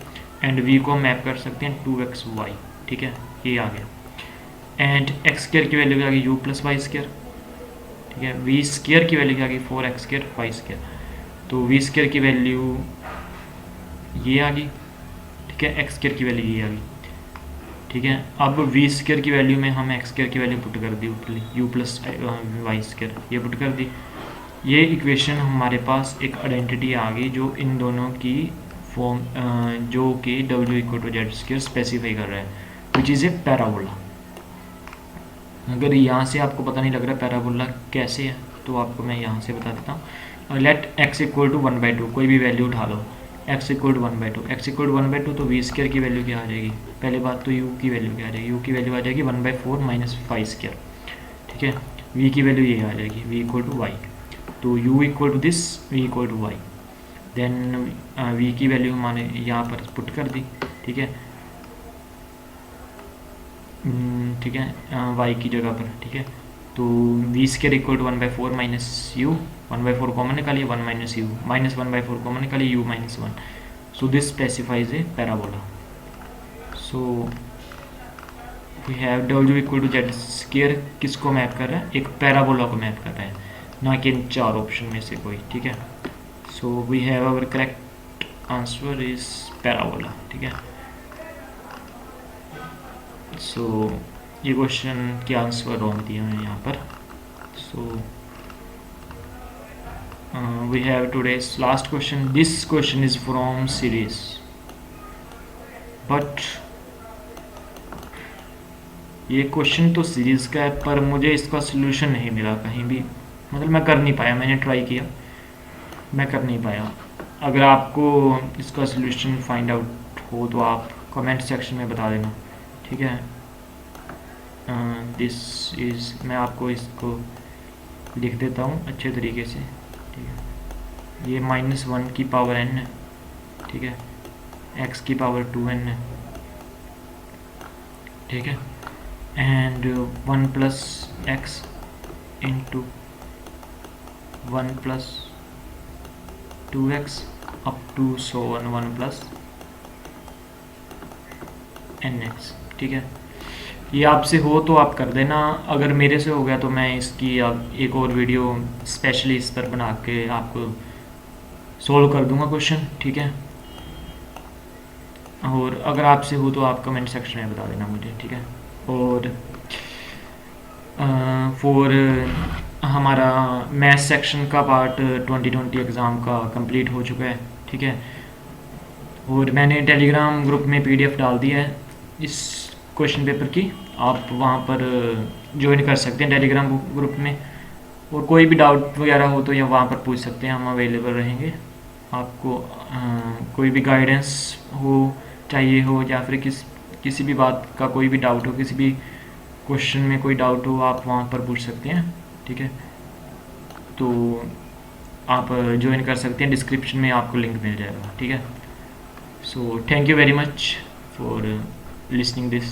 एंड v को हम मैप कर सकते हैं 2xy। ठीक है, ये आ गया। एंड एक्स स्क्वायर की वैल्यू आ गई u प्लस वाई स्क्वायर। ठीक है, v स्क्वायर की वैल्यू आ गई 4x स्क्वायर वाई स्क्वायर। तो v स्क्वायर की वैल्यू ये आ गई। ठीक है, एक्स स्क्वायर की वैल्यू ये आ गई। ठीक है, अब वी स्क्वायर की वैल्यू में हम एक्स स्क्वायर की वैल्यू पुट कर दी ऊपर, यू प्लस वाई स्क्वायर ये पुट कर दी। ये इक्वेशन हमारे पास एक आइडेंटिटी आ गई जो इन दोनों की फॉर्म जो कि W equal to z square specify कर रहा है, विच इज़ ए पैराबोला। अगर यहाँ से आपको पता नहीं लग रहा पैराबोला कैसे है तो आपको मैं यहाँ से बता देता हूँ। लेट एक्स इक्वल टू 1/2 कोई भी वैल्यू उठा लो, X equal to 1/2, X equal to 1/2 तो वी स्क्वायर की वैल्यू क्या आ जाएगी। पहले बात तो यू की वैल्यू क्या आ जाएगी, यू की वैल्यू आ जाएगी 1/4 माइनस फाइव स्क्वायर। ठीक है, वी की वैल्यू ये आ जाएगी वी इक्वल टू वाई। तो u equal to this, v equal to y. Then v की वैल्यू हमारे यहाँ पर पुट कर दी। ठीक है, ठीक है, वाई की जगह पर। ठीक है, तो v square equal to 1/4 minus u, 1/4 common निकालिए 1 माइनस यू, माइनस 1/4 कॉमन निकालिए u minus 1। So this specifies a parabola. So we have W equal to z square किसको मैप कर रहा है, एक पैराबोला को मैप कर रहा है, ना कि इन 4 ऑप्शन में से कोई। ठीक है, so we have our correct answer is parabola. ठीक है, सो ये क्वेश्चन के आंसर रॉन्ग दिए हैं यहाँ पर। सो we have today's last question. This question is from series, but ये क्वेश्चन तो सीरीज का है पर मुझे इसका सोल्यूशन नहीं मिला कहीं भी, मतलब मैं कर नहीं पाया, मैंने ट्राई किया मैं कर नहीं पाया। अगर आपको इसका सोल्यूशन फाइंड आउट हो तो आप कमेंट सेक्शन में बता देना। ठीक है, दिस इज़, मैं आपको इसको लिख देता हूँ अच्छे तरीके से। ठीक है, ये -1 की पावर n है। ठीक है, x की पावर 2n है। ठीक है, and 1 plus x into 1 plus 2x up to so 1 plus nx। ठीक है, ये आपसे हो तो आप कर देना, अगर मेरे से हो गया तो मैं इसकी अब एक और वीडियो स्पेशली इस पर बना के आपको सोल्व कर दूंगा क्वेश्चन। ठीक है, और अगर आपसे हो तो आप कमेंट सेक्शन में बता देना मुझे। ठीक है, और फॉर हमारा मैथ सेक्शन का पार्ट 2020 एग्ज़ाम का कंप्लीट हो चुका है। ठीक है, और मैंने टेलीग्राम ग्रुप में PDF डाल दिया है इस क्वेश्चन पेपर की, आप वहाँ पर ज्वाइन कर सकते हैं टेलीग्राम ग्रुप में, और कोई भी डाउट वगैरह हो तो या वहाँ पर पूछ सकते हैं, हम अवेलेबल रहेंगे। आपको कोई भी गाइडेंस हो चाहिए हो या फिर किसी भी बात का कोई भी डाउट हो, किसी भी क्वेश्चन में कोई डाउट हो, आप वहाँ पर पूछ सकते हैं। ठीक है, तो आप ज्वाइन कर सकते हैं, डिस्क्रिप्शन में आपको लिंक मिल जाएगा। ठीक है, so thank you very much for listening this